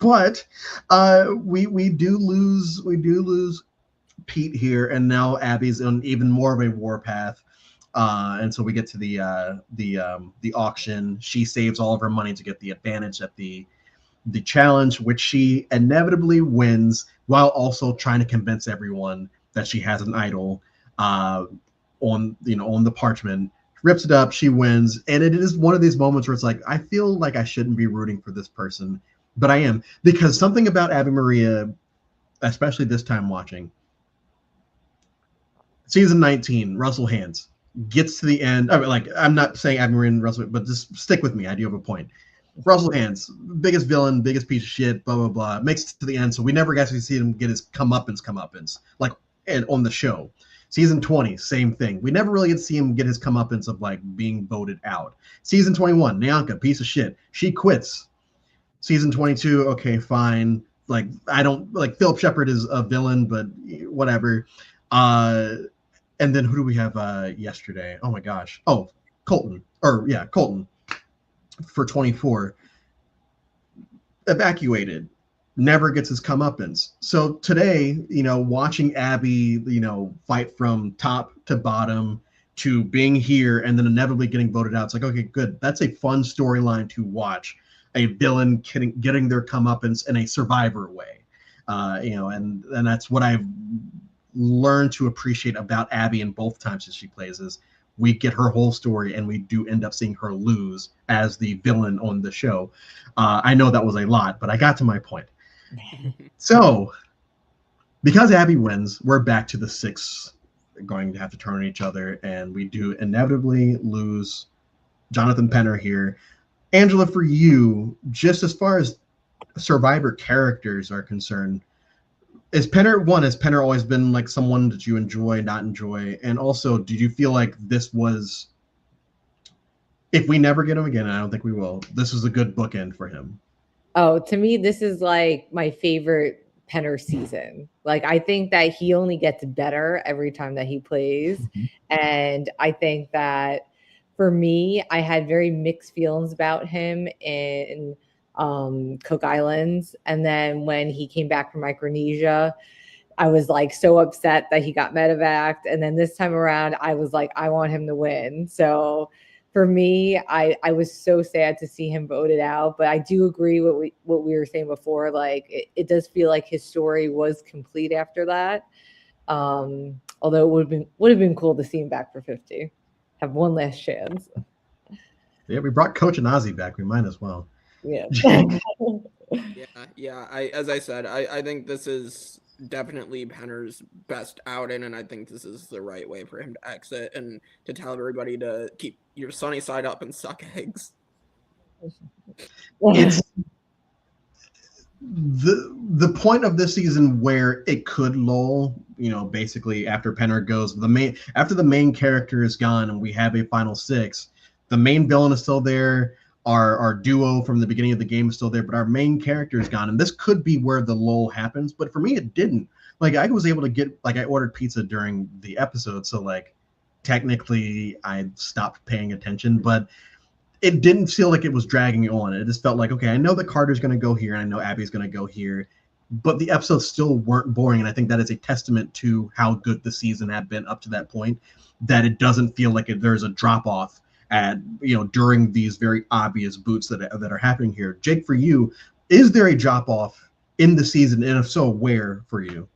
But we do lose Pete here, and now Abby's on even more of a warpath. And so we get to the auction. She saves all of her money to get the advantage at the challenge, which she inevitably wins, while also trying to convince everyone that she has an idol on the parchment. Rips it up, she wins, and it is one of these moments where it's like, I feel like I shouldn't be rooting for this person, but I am, because something about Abby Maria, especially this time watching, season 19, Russell Hands gets to the end. I mean, like, I'm not saying Abby Maria and Russell, but just stick with me. I do have a point. Russell Hands, biggest villain, biggest piece of shit, blah, blah, blah, makes it to the end. So we never actually see him get his comeuppance, like on the show. Season 20, same thing. We never really get to see him get his comeuppance of like being voted out. Season 21, Nyanka, piece of shit. She quits. Season 22, okay, fine. Like, I don't, like, Philip Shepard is a villain, but whatever. And then who do we have yesterday? Oh my gosh. Oh, Colton. Colton. For 24, evacuated, never gets his comeuppance. So today, watching Abby, fight from top to bottom to being here and then inevitably getting voted out, it's like, okay, good. That's a fun storyline to watch. A villain getting their comeuppance in a survivor way, and that's what I've learned to appreciate about Abby in both times that she plays is, we get her whole story and we do end up seeing her lose as the villain on the show. I know that was a lot, but I got to my point. So, because Abby wins, we're back to the 6 going to have to turn on each other, and we do inevitably lose Jonathan Penner here. Angela, for you, just as far as Survivor characters are concerned, has Penner always been like someone that you enjoy, not enjoy? And also, did you feel like this was If we never get him again, and I don't think we will, this is a good bookend for him. Oh, to me, this is like my favorite Penner season. Like, I think that he only gets better every time that he plays. And I think that for me, I had very mixed feelings about him in Cook Islands. And then when he came back from Micronesia, I was like so upset that he got medevaced. And then this time around, I was like, I want him to win. So for me, I was so sad to see him voted out. But I do agree with what we were saying before. Like it does feel like his story was complete after that. Although it would have been cool to see him back for 50, have one last chance. Yeah, we brought Coach Anazi back. We might as well. Yeah. Yeah. As I said, I think this is definitely Penner's best outing, and I think this is the right way for him to exit and to tell everybody to keep your sunny side up and suck eggs. It's the point of this season where it could lull, basically after Penner goes, after the main character is gone and we have a final six, the main villain is still there. Our duo from the beginning of the game is still there, but our main character is gone. And this could be where the lull happens, but for me, it didn't. Like, I was able to get, like, I ordered pizza during the episode, so, like, technically I stopped paying attention, but it didn't feel like it was dragging on. It just felt like, okay, I know that Carter's going to go here, and I know Abby's going to go here, but the episodes still weren't boring, and I think that is a testament to how good the season had been up to that point, that it doesn't feel like there's a drop-off at during these very obvious boots that are happening here. Jake, for you, is there a drop off in the season, and if so, where for you?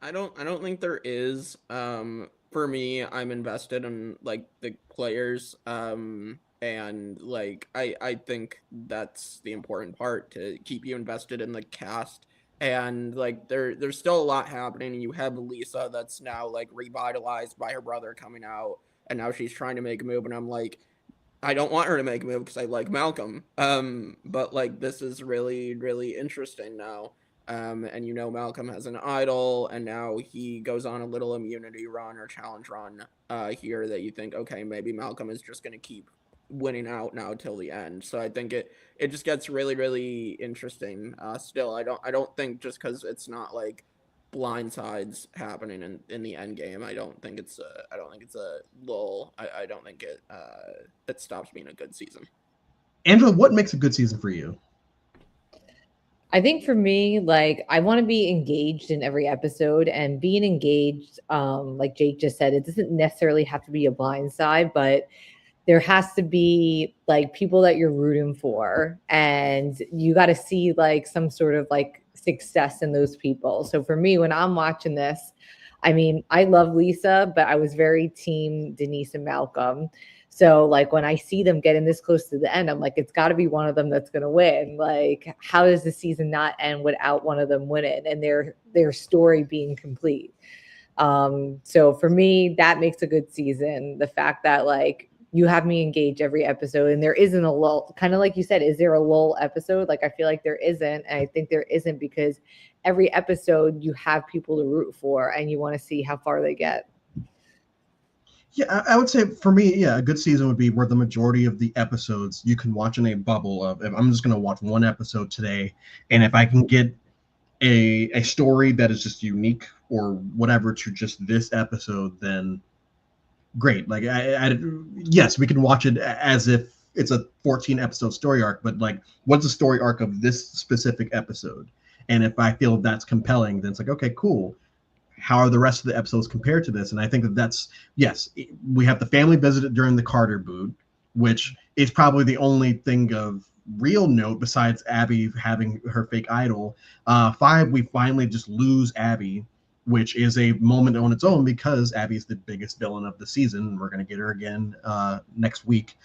I don't think there is. For me, I'm invested in like the players. And like I think that's the important part, to keep you invested in the cast. And like there's still a lot happening. You have Lisa that's now like revitalized by her brother coming out, and now she's trying to make a move, and I'm like, I don't want her to make a move because I like Malcolm. But like this is really, really interesting now. And Malcolm has an idol, and now he goes on a little immunity run or challenge run here, that you think, okay, maybe Malcolm is just gonna keep winning out now till the end. So I think it just gets really, really interesting. Still, I don't think just because it's not like blindsides happening in the end game, I don't think it's a lull. I don't think it stops being a good season. Angela, what makes a good season for you? I think for me, like, I want to be engaged in every episode, and being engaged, like Jake just said, it doesn't necessarily have to be a blind side, but there has to be like people that you're rooting for, and you got to see like some sort of like success in those people. So for me, when I'm watching this, I mean, I love Lisa, but I was very team Denise and Malcolm. So like when I see them getting this close to the end, I'm like, it's got to be one of them that's going to win. Like, how does the season not end without one of them winning and their story being complete? So for me, that makes a good season. The fact that like you have me engage every episode, and there isn't a lull, kind of like you said, is there a lull episode? Like, I feel like there isn't. And I think there isn't because every episode you have people to root for and you want to see how far they get. Yeah, I would say for me, yeah, a good season would be where the majority of the episodes you can watch in a bubble of, if I'm just going to watch one episode today, and if I can get a story that is just unique or whatever to just this episode, then great. Like, yes, we can watch it as if it's a 14 episode story arc, but like, what's the story arc of this specific episode? And if I feel that's compelling, then it's like, okay, cool. How are the rest of the episodes compared to this? And I think that's, yes, we have the family visit during the Carter boot, which is probably the only thing of real note besides Abby having her fake idol. 5, we finally just lose Abby, which is a moment on its own because Abby's the biggest villain of the season. We're going to get her again next week.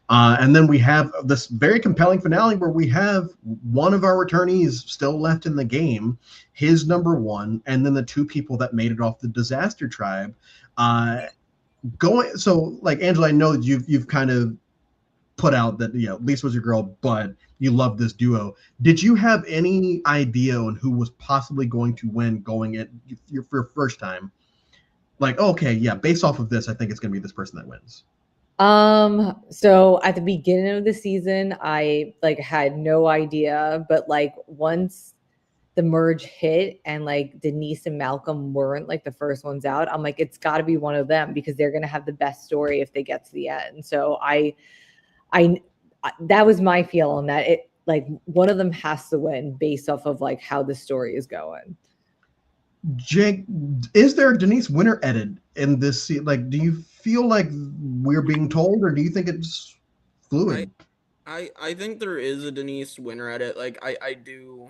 And then we have this very compelling finale where we have one of our returnees still left in the game, his number one, and then the 2 people that made it off the disaster tribe. So, like, Angela, I know that you've kind of put out that Lisa was your girl, but you love this duo. Did you have any idea on who was possibly going to win going at your first time? Like, okay, yeah, based off of this, I think it's going to be this person that wins. So at the beginning of the season, I like had no idea, but like once the merge hit and like Denise and Malcolm weren't like the first ones out, I'm like, it's got to be one of them because they're gonna have the best story if they get to the end. So I that was my feel on that. It like one of them has to win based off of like how the story is going. Jake, is there a Denise winner edit in this scene? Like, do you feel like we're being told, or do you think it's fluid? I think there is a Denise winner edit. Like I do,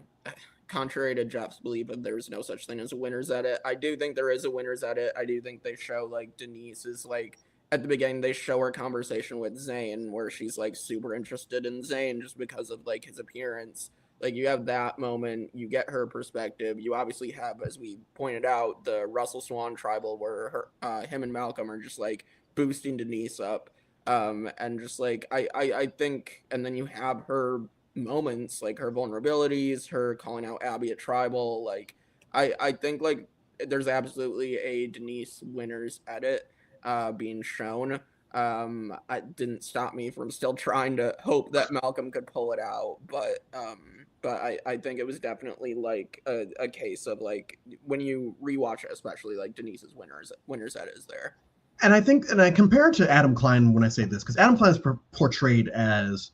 contrary to Jeff's belief that there's no such thing as a winner's edit. I do think there is a winner's edit. I do think they show like Denise is like at the beginning they show her conversation with Zayn where she's like super interested in Zayn just because of like his appearance. Like you have that moment, you get her perspective. You obviously have, as we pointed out, the Russell Swan tribal where him and Malcolm are just like boosting Denise up. And just like I think, and then you have her moments, like her vulnerabilities, her calling out Abby at tribal. Like I think like there's absolutely a Denise winners edit being shown. It didn't stop me from still trying to hope that Malcolm could pull it out, but I think it was definitely like a case of like when you rewatch it, especially like Denise's winners edit is there. And I think, and I compare it to Adam Klein when I say this, because Adam Klein is portrayed as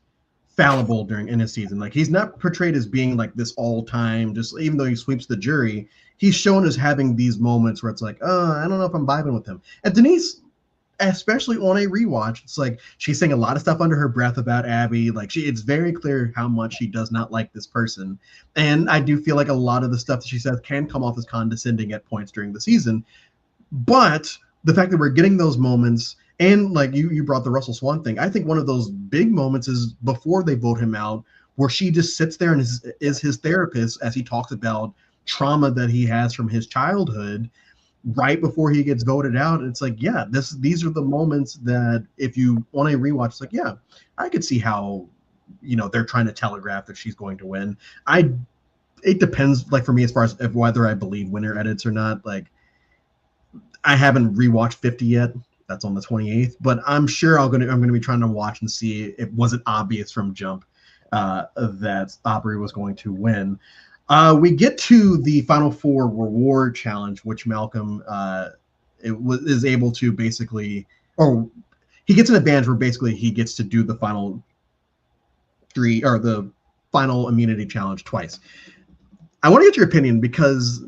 fallible in his season. Like he's not portrayed as being like this all time. Just even though he sweeps the jury, he's shown as having these moments where it's like, oh, I don't know if I'm vibing with him. And Denise, especially on a rewatch, it's like she's saying a lot of stuff under her breath about Abby. Like it's very clear how much she does not like this person. And I do feel like a lot of the stuff that she says can come off as condescending at points during the season. But the fact that we're getting those moments, and like you brought the Russell Swan thing, I think one of those big moments is before they vote him out, where she just sits there and is his therapist as he talks about trauma that he has from his childhood right before he gets voted out. It's like, yeah, these are the moments that if you want to rewatch, it's like, yeah, I could see how, they're trying to telegraph that she's going to win. It depends, like for me, as far as whether I believe winner edits or not. Like I haven't rewatched 50 yet. That's on the 28th, but I'm sure I'm going to be trying to watch and see if it wasn't obvious from jump that Aubrey was going to win. We get to the Final Four reward challenge, which Malcolm is able to basically, or he gets an advantage where basically he gets to do the final three or the final immunity challenge twice. I want to get your opinion because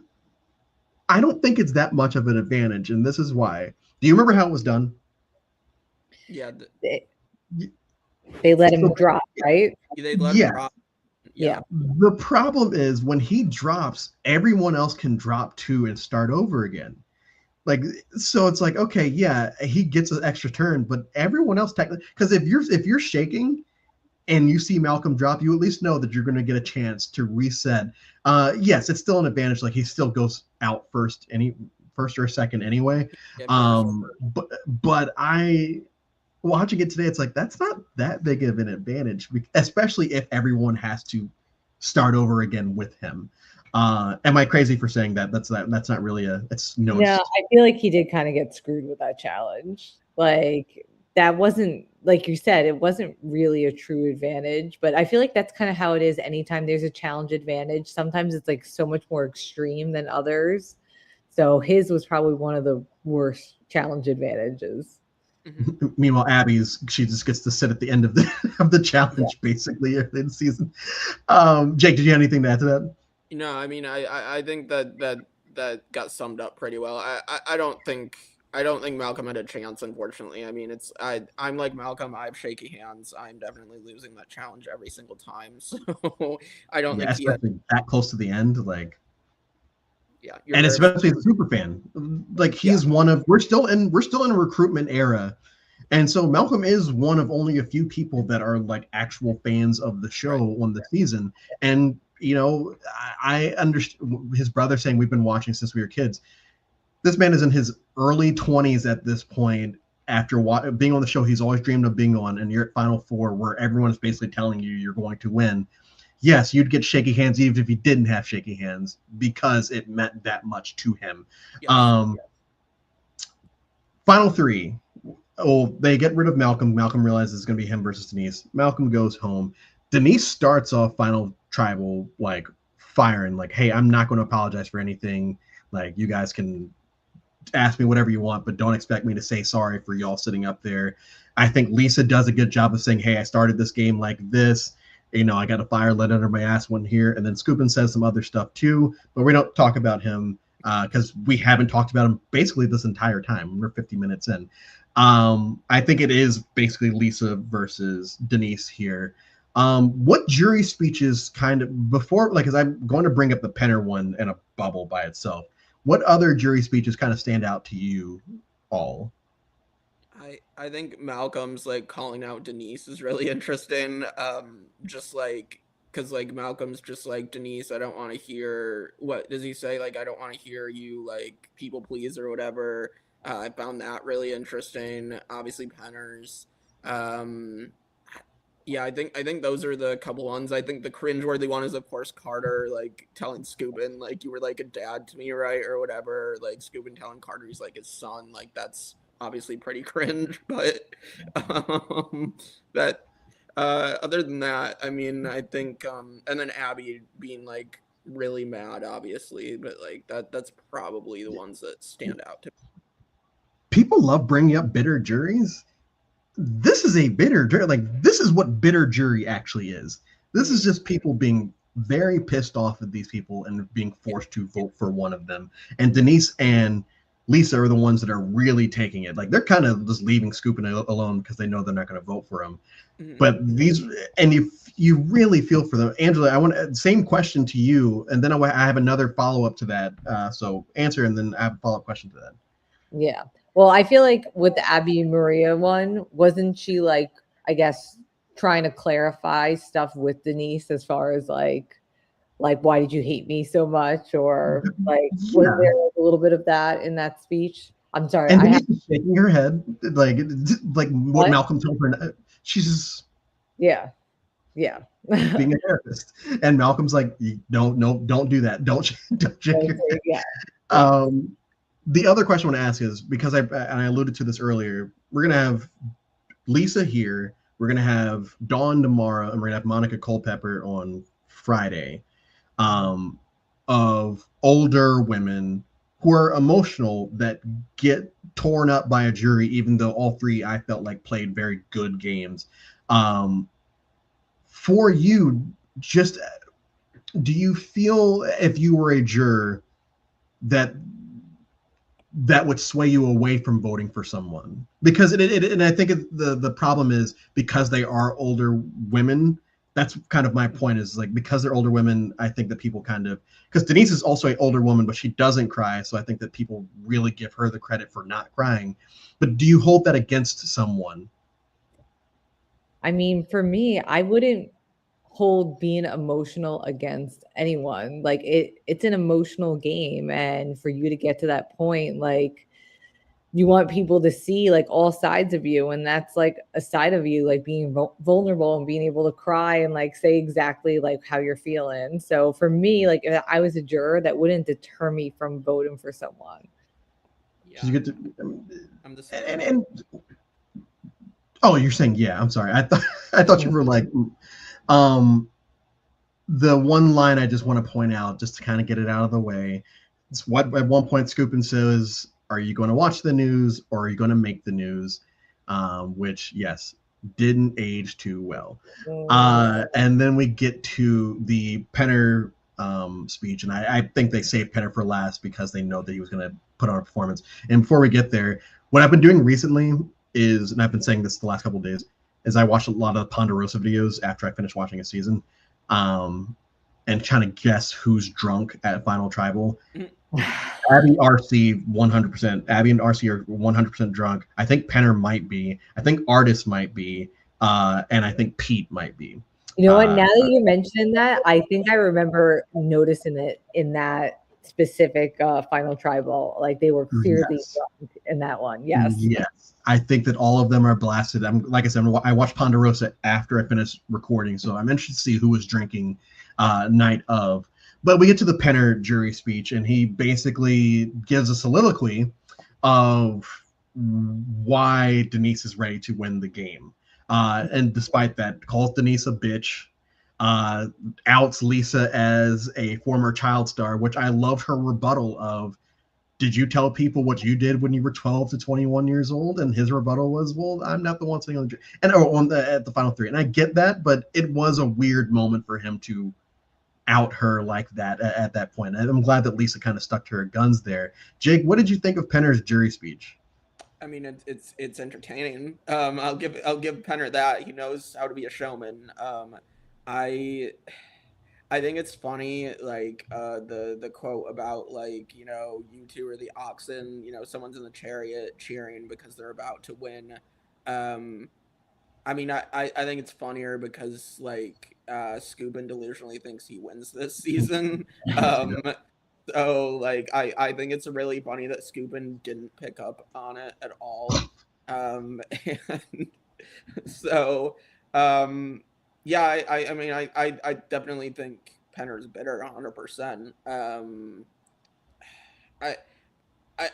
I don't think it's that much of an advantage, and this is why. Do you remember how it was done? Yeah. They let him drop, right? They let him drop. Yeah. The problem is when he drops, everyone else can drop too and start over again. Like, so it's like, okay, yeah, he gets an extra turn, but everyone else technically, because if you're shaking and you see Malcolm drop, you at least know that you're going to get a chance to reset. Yes, it's still an advantage. Like he still goes out first or second anyway. But I watching it today, it's like that's not that big of an advantage, especially if everyone has to start over again with him. Am I crazy for saying that? That's not really it's no. Yeah, I feel like he did kind of get screwed with that challenge. Like that wasn't, like you said, it wasn't really a true advantage, but I feel like that's kind of how it is anytime there's a challenge advantage. Sometimes it's like so much more extreme than others. So his was probably one of the worst challenge advantages. Mm-hmm. Meanwhile, she just gets to sit at the end of the challenge, basically, in the season. Jake, did you have anything to add to that? No, I mean, I think that got summed up pretty well. I don't think Malcolm had a chance, unfortunately. I mean, I'm like Malcolm. I have shaky hands. I'm definitely losing that challenge every single time. So I don't think especially that close to the end, like. Yeah, and especially as a super fan, like he's one of we're still in a recruitment era, and so Malcolm is one of only a few people that are like actual fans of the show on the season. And I understand his brother saying we've been watching since we were kids. This man is in his early 20s at this point. After being on the show, he's always dreamed of being on, and you're at Final Four where everyone is basically telling you you're going to win. Yes, you'd get shaky hands even if he didn't have shaky hands because it meant that much to him. Yes. Final three. Oh, they get rid of Malcolm. Malcolm realizes it's going to be him versus Denise. Malcolm goes home. Denise starts off Final Tribal like firing, like, "Hey, I'm not going to apologize for anything. Like, you guys can ask me whatever you want, but don't expect me to say sorry for y'all sitting up there." I think Lisa does a good job of saying, "Hey, I started this game like this. You know, I got a fire lit under my ass one here." And then Scoopin says some other stuff too, but we don't talk about him because we haven't talked about him basically this entire time. We're 50 minutes in. I think it is basically Lisa versus Denise here. What jury speeches kind of before, like, because I'm going to bring up the Penner one in a bubble by itself. What other jury speeches kind of stand out to you all? I think Malcolm's like calling out Denise is really interesting. Just like because like Malcolm's just like, Denise, I don't want to hear, what does he say? Like, I don't want to hear you like people please or whatever. I found that really interesting. Obviously, Penner's. Um, yeah, I think those are the couple ones. I think the cringeworthy one is of course Carter like telling Scoobin like, you were like a dad to me, right, or whatever. Like Scoobin telling Carter he's like his son. Like that's obviously pretty cringe. But that other than that, I mean, I think and then Abby being like really mad, obviously, but like that's probably the ones that stand out to me. People love bringing up bitter juries. This is a bitter jury. Like, this is what bitter jury actually is. This is just people being very pissed off at these people and being forced to vote for one of them. And Denise and Lisa are the ones that are really taking it. Like, they're kind of just leaving Scoopin alone because they know they're not going to vote for him. Mhm. But these, and you really feel for them. Angela, I want same question to you, and then I have another follow up to that. So answer, and then I have a follow up question to that. Yeah. Well, I feel like with the Abby and Maria one, wasn't she like, I guess, trying to clarify stuff with Denise as far as like why did you hate me so much, or like was Yeah. there a little bit of that in that speech? I'm sorry, And I have Denise is shaking her head, like what what? Malcolm told her. She's just Yeah, being a therapist, and Malcolm's like, "No, no, don't do that. Don't shake your head." yeah. The other question I want to ask is, because I alluded to this earlier, we're gonna have Lisa here. We're gonna have Dawn tomorrow, and we're gonna have Monica Culpepper on Friday. Of older women who are emotional that get torn up by a jury, even though all three I felt like played very good games. For you, just do you feel if you were a juror that would sway you away from voting for someone? Because and I think the problem is because they are older women. That's kind of my point, is like, because they're older women, I think that people kind of, because Denise is also an older woman, but she doesn't cry. So I think that people really give her the credit for not crying. But do you hold that against someone? I mean, for me, I wouldn't hold being emotional against anyone. Like it's an emotional game, and for you to get to that point, like you want people to see like all sides of you, and that's like a side of you like being vulnerable and being able to cry and like say exactly like how you're feeling. So for me, like if I was a juror, that wouldn't deter me from voting for someone. Yeah, You get to, I'm the same. and oh, you're saying, yeah, I'm sorry. I thought you were like, the one line I just want to point out, just to kind of get it out of the way, it's what at one point Scoopin says, "Are you going to watch the news or are you going to make the news?" Which, yes, didn't age too well. And then we get to the Penner speech, and I think they saved Penner for last because they know that he was going to put on a performance. And before we get there, what I've been doing recently is, and I've been saying this the last couple of days, is I watch a lot of Ponderosa videos after I finish watching a season, and trying to guess who's drunk at Final Tribal. Abby, RC, 100%. Abby and RC are 100% drunk. I think Penner might be. I think Artist might be. And I think Pete might be. You know what? Now that you mentioned that, I think I remember noticing it in that specific Final Tribal. Like they were clearly drunk in that one. Yes. Yes. I think that all of them are blasted. Like I said, I watched Ponderosa after I finished recording, so I'm interested to see who was drinking night of. But we get to the Penner jury speech, and he basically gives a soliloquy of why Denise is ready to win the game. And despite that, calls Denise a bitch, uh, outs Lisa as a former child star, which I loved her rebuttal of, did you tell people what you did when you were 12 to 21 years old? And his rebuttal was, well, I'm not the one sitting on the and at the final three. And I get that, but it was a weird moment for him to out her like that at that point. And I'm glad that Lisa kind of stuck to her guns there. Jake, what did you think of Penner's jury speech? I mean, it's entertaining. I'll give Penner that. He knows how to be a showman. I I think it's funny, like the quote about, like, you two are the oxen, someone's in the chariot cheering because they're about to win. Um, I mean, I think it's funnier because, like, Scoopin delusionally thinks he wins this season. Um, so, like, I think it's really funny that Scoopin didn't pick up on it at all. And so, um, yeah, I mean, I definitely think Penner's better 100%. I,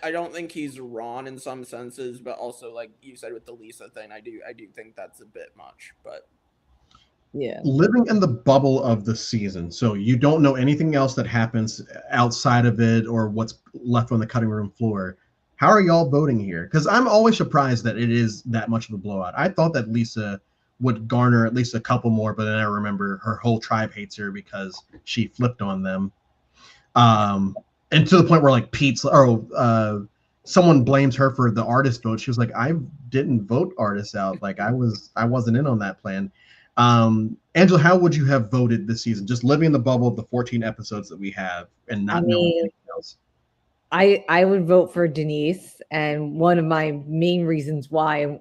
I don't think he's wrong in some senses, but also, like you said with the Lisa thing, I do think that's a bit much. But Yeah. Living in the bubble of the season, so you don't know anything else that happens outside of it or what's left on the cutting room floor. How are y'all voting here? Because I'm always surprised that it is that much of a blowout. I thought that Lisa would garner at least a couple more, but then I remember her whole tribe hates her because she flipped on them. And to the point where, like, someone blames her for the artist vote. She was like, I didn't vote artists out. Like, I wasn't in on that plan. Angela, how would you have voted this season? Just living in the bubble of the 14 episodes that we have and I not knowing mean, anything else. I would vote for Denise, and one of my main reasons why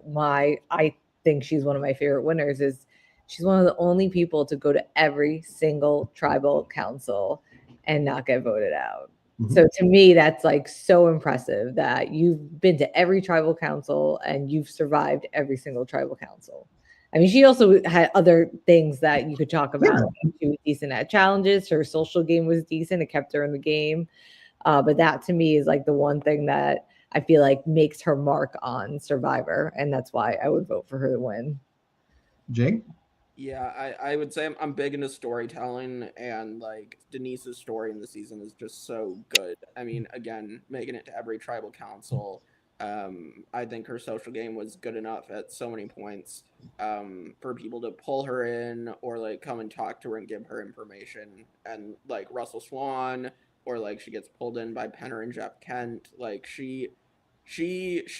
I think she's one of my favorite winners is she's one of the only people to go to every single tribal council and not get voted out. Mhm. So to me, that's like so impressive that you've been to every tribal council and you've survived every single tribal council. I mean, she also had other things that you could talk about. Yeah. She was decent at challenges. Her social game was decent. It kept her in the game. But that to me is like the one thing that I feel like makes her mark on Survivor. And that's why I would vote for her to win. Jake? yeah, I would say I'm big into storytelling, and, like, Denise's story in the season is just so good. I mean, again, making it to every tribal council. I think her social game was good enough at so many points, for people to pull her in, or, like, come and talk to her and give her information. And, like, Russell Swan, or, like, she gets pulled in by Penner and Jeff Kent. Like, she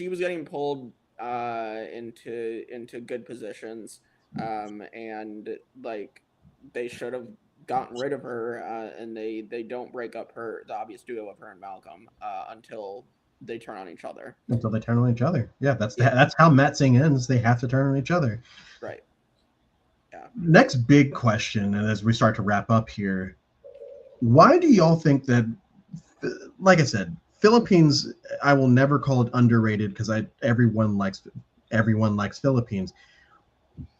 was getting pulled into good positions, and, like, they should have gotten rid of her, and they don't break up the obvious duo of her and Malcolm, until they turn on each other. Until they turn on each other. Yeah, Yeah, that's how Matt Sing ends. They have to turn on each other. right. Yeah. Next big question, and as we start to wrap up here, why do y'all think that, like I said, Philippines, I will never call it underrated because everyone likes Philippines.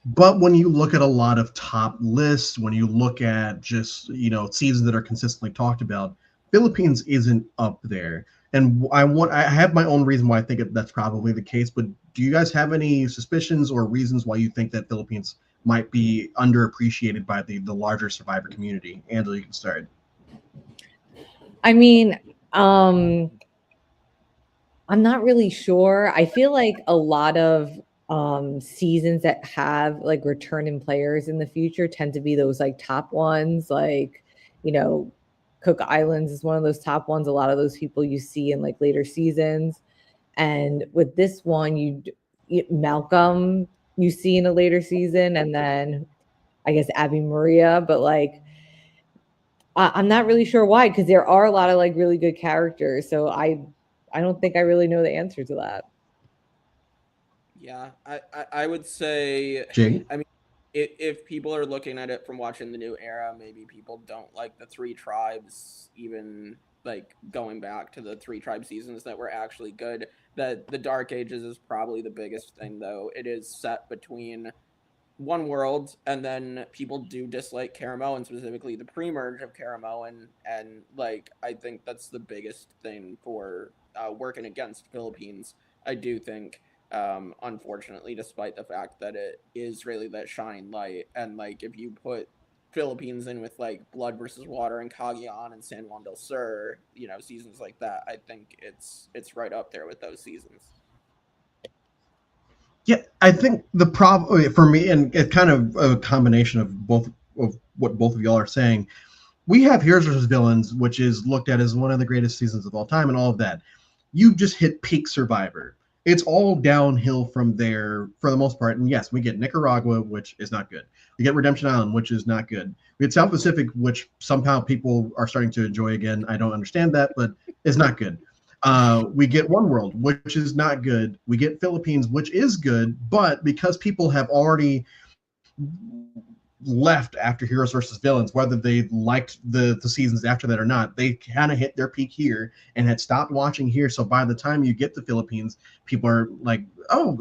But when you look at a lot of top lists, when you look at just, seasons that are consistently talked about, Philippines isn't up there. And I have my own reason why I think that's probably the case. But do you guys have any suspicions or reasons why you think that Philippines might be underappreciated by the larger Survivor community? Angela, you can start. I mean, I'm not really sure. I feel like a lot of seasons that have like returning players in the future tend to be those like top ones, like, you know, Cook Islands is one of those top ones. A lot of those people you see in like later seasons. And with this one, Malcolm you see in a later season, and then I guess Abby Maria, but like I'm not really sure why, because there are a lot of like really good characters. So I don't think I really know the answer to that. Yeah, I would say, Jake? I mean, if people are looking at it from watching the new era, maybe people don't like the three tribes, even, like, going back to the three tribe seasons that were actually good. That the Dark Ages is probably the biggest thing, though. It is set between one world, and then people do dislike Caramel, and specifically the pre-merge of Caramel, and, like, I think that's the biggest thing for, working against Philippines. I do think, unfortunately, despite the fact that it is really that shining light, and like if you put Philippines in with like Blood versus Water and Cagayan and San Juan del Sur, seasons like that, I think it's right up there with those seasons. Yeah, I think the problem for me, and it's kind of a combination of both of what both of y'all are saying. We have Heroes versus Villains, which is looked at as one of the greatest seasons of all time, and all of that. You just hit peak Survivor. It's all downhill from there for the most part. And yes, we get Nicaragua, which is not good. We get Redemption Island, which is not good. We get South Pacific, which somehow people are starting to enjoy again. I don't understand that, but it's not good. We get One World, which is not good. We get Philippines, which is good, but because people have already left after Heroes versus Villains, whether they liked the seasons after that or not, they kind of hit their peak here and had stopped watching here. So by the time you get the Philippines, people are like, oh,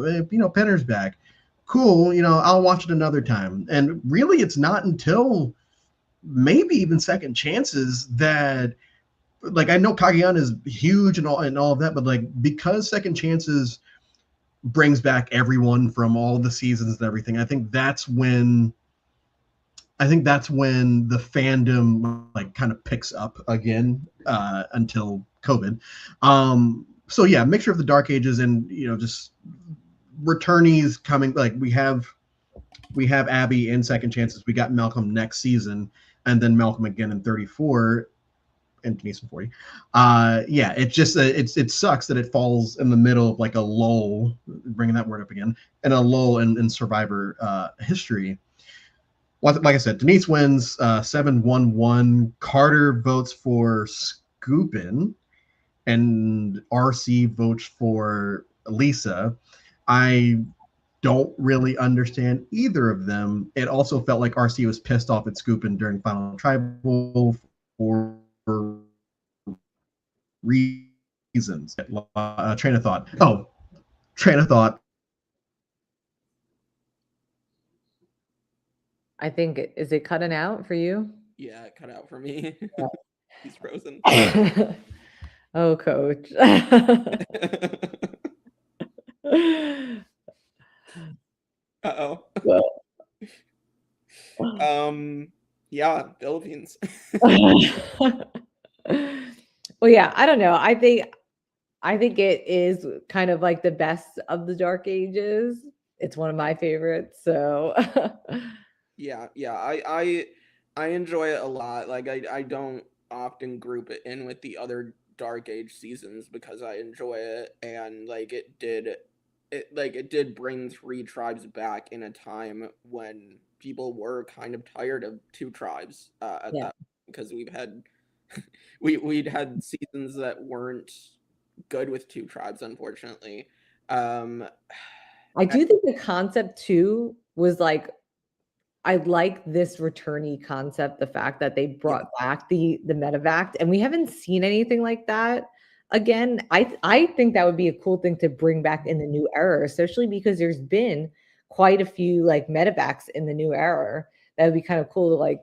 Penner's back. Cool, I'll watch it another time. And really, it's not until maybe even Second Chances that, like, I know Cagayan is huge and all of that, but like because Second Chances brings back everyone from all the seasons and everything, I think that's when the fandom like kind of picks up again until COVID. So yeah, mixture of the Dark Ages and just returnees coming. Like we have Abby in Second Chances. We got Malcolm next season, and then Malcolm again in 34. And Denise in 40. Yeah, it just it sucks that it falls in the middle of like a lull, bringing that word up again, and a lull in Survivor history. Like I said, Denise wins 7-1-1. Carter votes for Scoopin, and RC votes for Lisa. I don't really understand either of them. It also felt like RC was pissed off at Scoopin during Final Tribal for reasons. Train of thought. Oh, train of thought. I think, is it cutting out for you? Yeah, it cut out for me. He's frozen. Oh, coach. Uh-oh. Well. Yeah, Philippines. Well, yeah, I don't know. I think it is kind of like the best of the Dark Ages. It's one of my favorites. So Yeah, I enjoy it a lot. Like I don't often group it in with the other Dark Age seasons because I enjoy it, and like it did bring three tribes back in a time when people were kind of tired of two tribes at yeah. that, because we'd had seasons that weren't good with two tribes, unfortunately. I do think the concept too was like, I like this returnee concept, the fact that they brought back the medevac, and we haven't seen anything like that again. I think that would be a cool thing to bring back in the new era, especially because there's been quite a few like medevacs in the new era. That would be kind of cool to like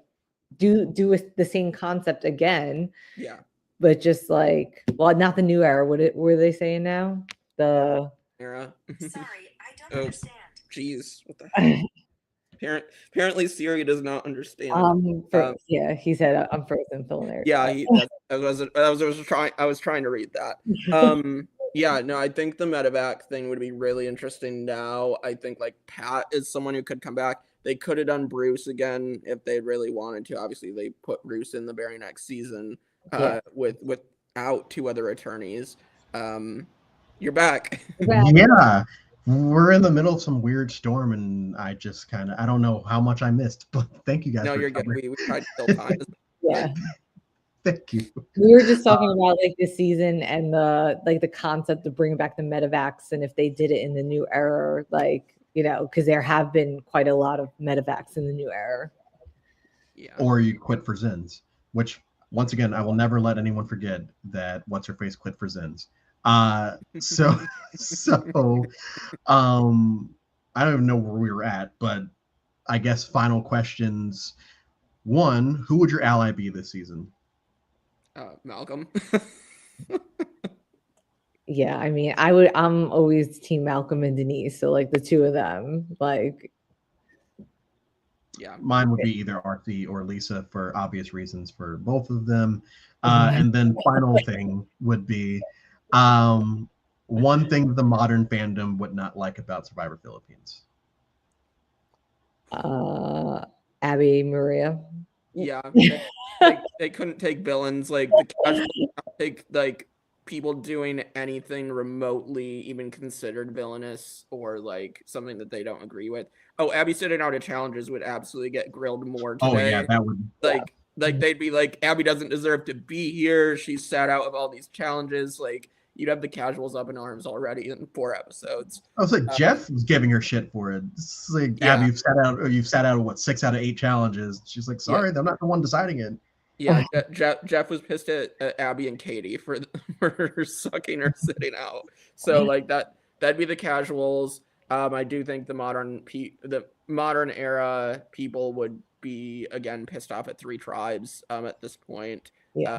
do with the same concept again. Yeah. But just like, well, not the new era. What were they saying now? The era. Sorry, I don't understand. Jeez, what the heck? Apparently Siri does not understand. Yeah, he said I'm frozen, filling Yeah, I was trying to read that. Yeah, no, I think the medevac thing would be really interesting now. I think like Pat is someone who could come back. They could have done Bruce again if they really wanted to. Obviously, they put Bruce in the very next season without two other attorneys. You're back. Yeah. We're in the middle of some weird storm, and I just I don't know how much I missed, but thank you guys. No, you're good. We tried to kill time. Yeah. Thank you. We were just talking about like this season and the concept of bringing back the medevacs, and if they did it in the new era, like, because there have been quite a lot of medevacs in the new era. Yeah. Or you quit for Zins, which once again, I will never let anyone forget that what's her face quit for Zins. I don't even know where we were at, but I guess final questions. One, who would your ally be this season? Malcolm. Yeah, I mean, I'm always team Malcolm and Denise, so like the two of them, like Yeah. Mine would be either Arthie or Lisa for obvious reasons for both of them. And then final thing would be one thing the modern fandom would not like about Survivor Philippines. Abby Maria. Yeah, they couldn't take villains. Like the casuals can't take like people doing anything remotely even considered villainous or like something that they don't agree with. Oh, Abby sitting out of challenges would absolutely get grilled more Oh yeah, today. that would. Like they'd be like, Abby doesn't deserve to be here. She's sat out of all these challenges. Like you'd have the casuals up in arms already in 4 episodes. I was like, Jeff was giving her shit for it. It's like, Yeah. Abby, you've sat out of what 6 out of 8 challenges. She's like, sorry, I'm not the one deciding it. Yeah, Jeff was pissed at Abby and Katie for sucking her sitting out. So like that'd be the casuals. I do think the modern era people would be again pissed off at 3 tribes at this point. Yeah.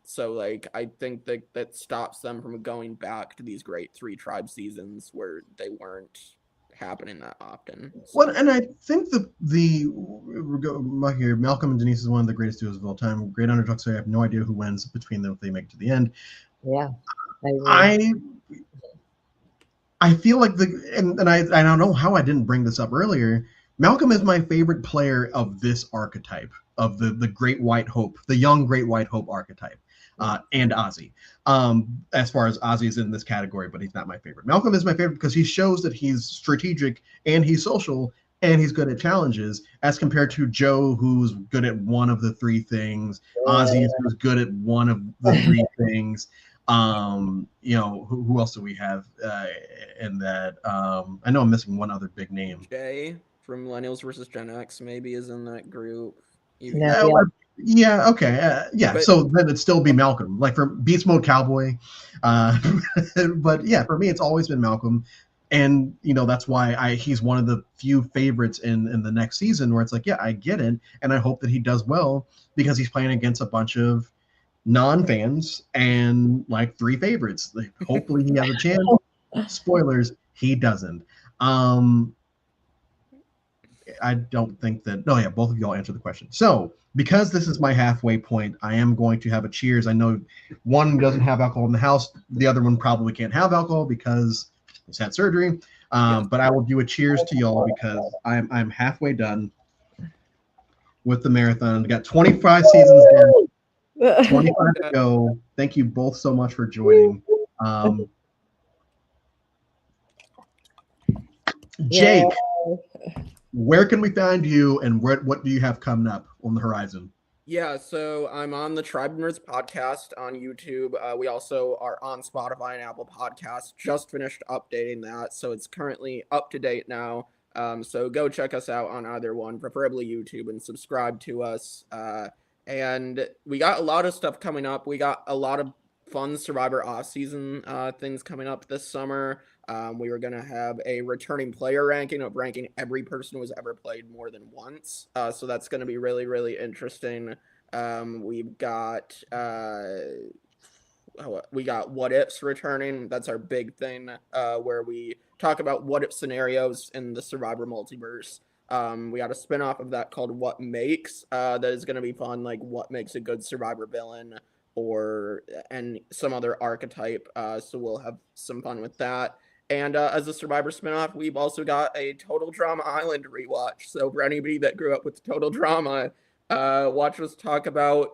So like I think that stops them from going back to these great 3 tribe seasons where they weren't happening that often. So. Well, and I think here, Malcolm and Denise is one of the greatest duos of all time. Great underdogs. So I have no idea who wins between them if they make it to the end. Yeah. I feel like I don't know how I didn't bring this up earlier. Malcolm is my favorite player of this archetype of the Great White Hope, the young Great White Hope archetype, and Ozzy. As far as Ozzy is in this category, but he's not my favorite. Malcolm is my favorite because he shows that he's strategic and he's social and he's good at challenges, as compared to Joe, who's good at one of the 3 things. Ozzy, who's good at one of the 3 things. Who else do we have in that? I know I'm missing one other big name. Jay from Millennials versus Gen X maybe is in that group. Yeah, okay. But, so then it'd still be Malcolm, like for Beast Mode Cowboy. But yeah, for me, it's always been Malcolm. And, that's why he's one of the few favorites in the next season where it's like, yeah, I get it. And I hope that he does well because he's playing against a bunch of non-fans and like 3 favorites. Like, hopefully he has a chance. Spoilers, he doesn't. I don't think that. No, yeah, both of y'all answered the question. So, because this is my halfway point, I am going to have a cheers. I know one doesn't have alcohol in the house. The other one probably can't have alcohol because he's had surgery. But I will do a cheers to y'all because I'm halfway done with the marathon. Got 25 seasons down, 25 to go. Thank you both so much for joining. Jake. Where can we find you, and what do you have coming up on the horizon? Yeah, so I'm on the Tribe Nerds podcast on YouTube. We also are on Spotify and Apple Podcasts. Just finished updating that, so it's currently up to date now. So go check us out on either one, preferably YouTube, and subscribe to us. And we got a lot of stuff coming up. We got a lot of fun Survivor off-season things coming up this summer. We were going to have a returning player ranking of ranking every person who has ever played more than once. So that's going to be really, really interesting. We've got what ifs returning. That's our big thing where we talk about what if scenarios in the Survivor multiverse. We got a spinoff of that called What Makes that is going to be fun, like what makes a good Survivor villain and some other archetype. So we'll have some fun with that. And as a Survivor spinoff, we've also got a Total Drama Island rewatch. So for anybody that grew up with Total Drama, watch us talk about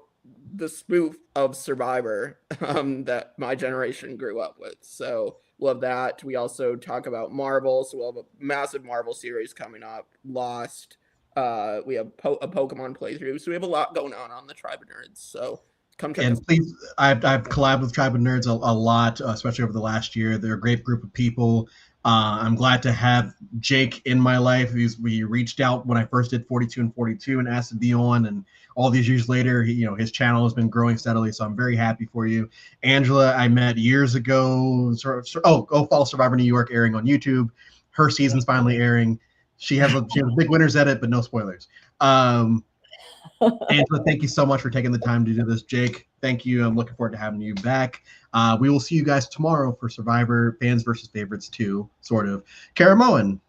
the spoof of Survivor that my generation grew up with. So we'll have that. We also talk about Marvel. So we'll have a massive Marvel series coming up. Lost. We have a Pokemon playthrough. So we have a lot going on the Tribe of Nerds. So come check us out. Please, I've collabed with Tribe of Nerds a lot, especially over the last year. They're a great group of people. I'm glad to have Jake in my life. We reached out when I first did 42 and 42 and asked to be on, and all these years later, his channel has been growing steadily. So I'm very happy for you. Angela, I met years ago. Go follow Survivor New York, airing on YouTube. Her season's finally airing. She has a big winners edit, but no spoilers. Angela, thank you so much for taking the time to do this. Jake, thank you. I'm looking forward to having you back. We will see you guys tomorrow for Survivor Fans versus Favorites 2, sort of. Kara Moen,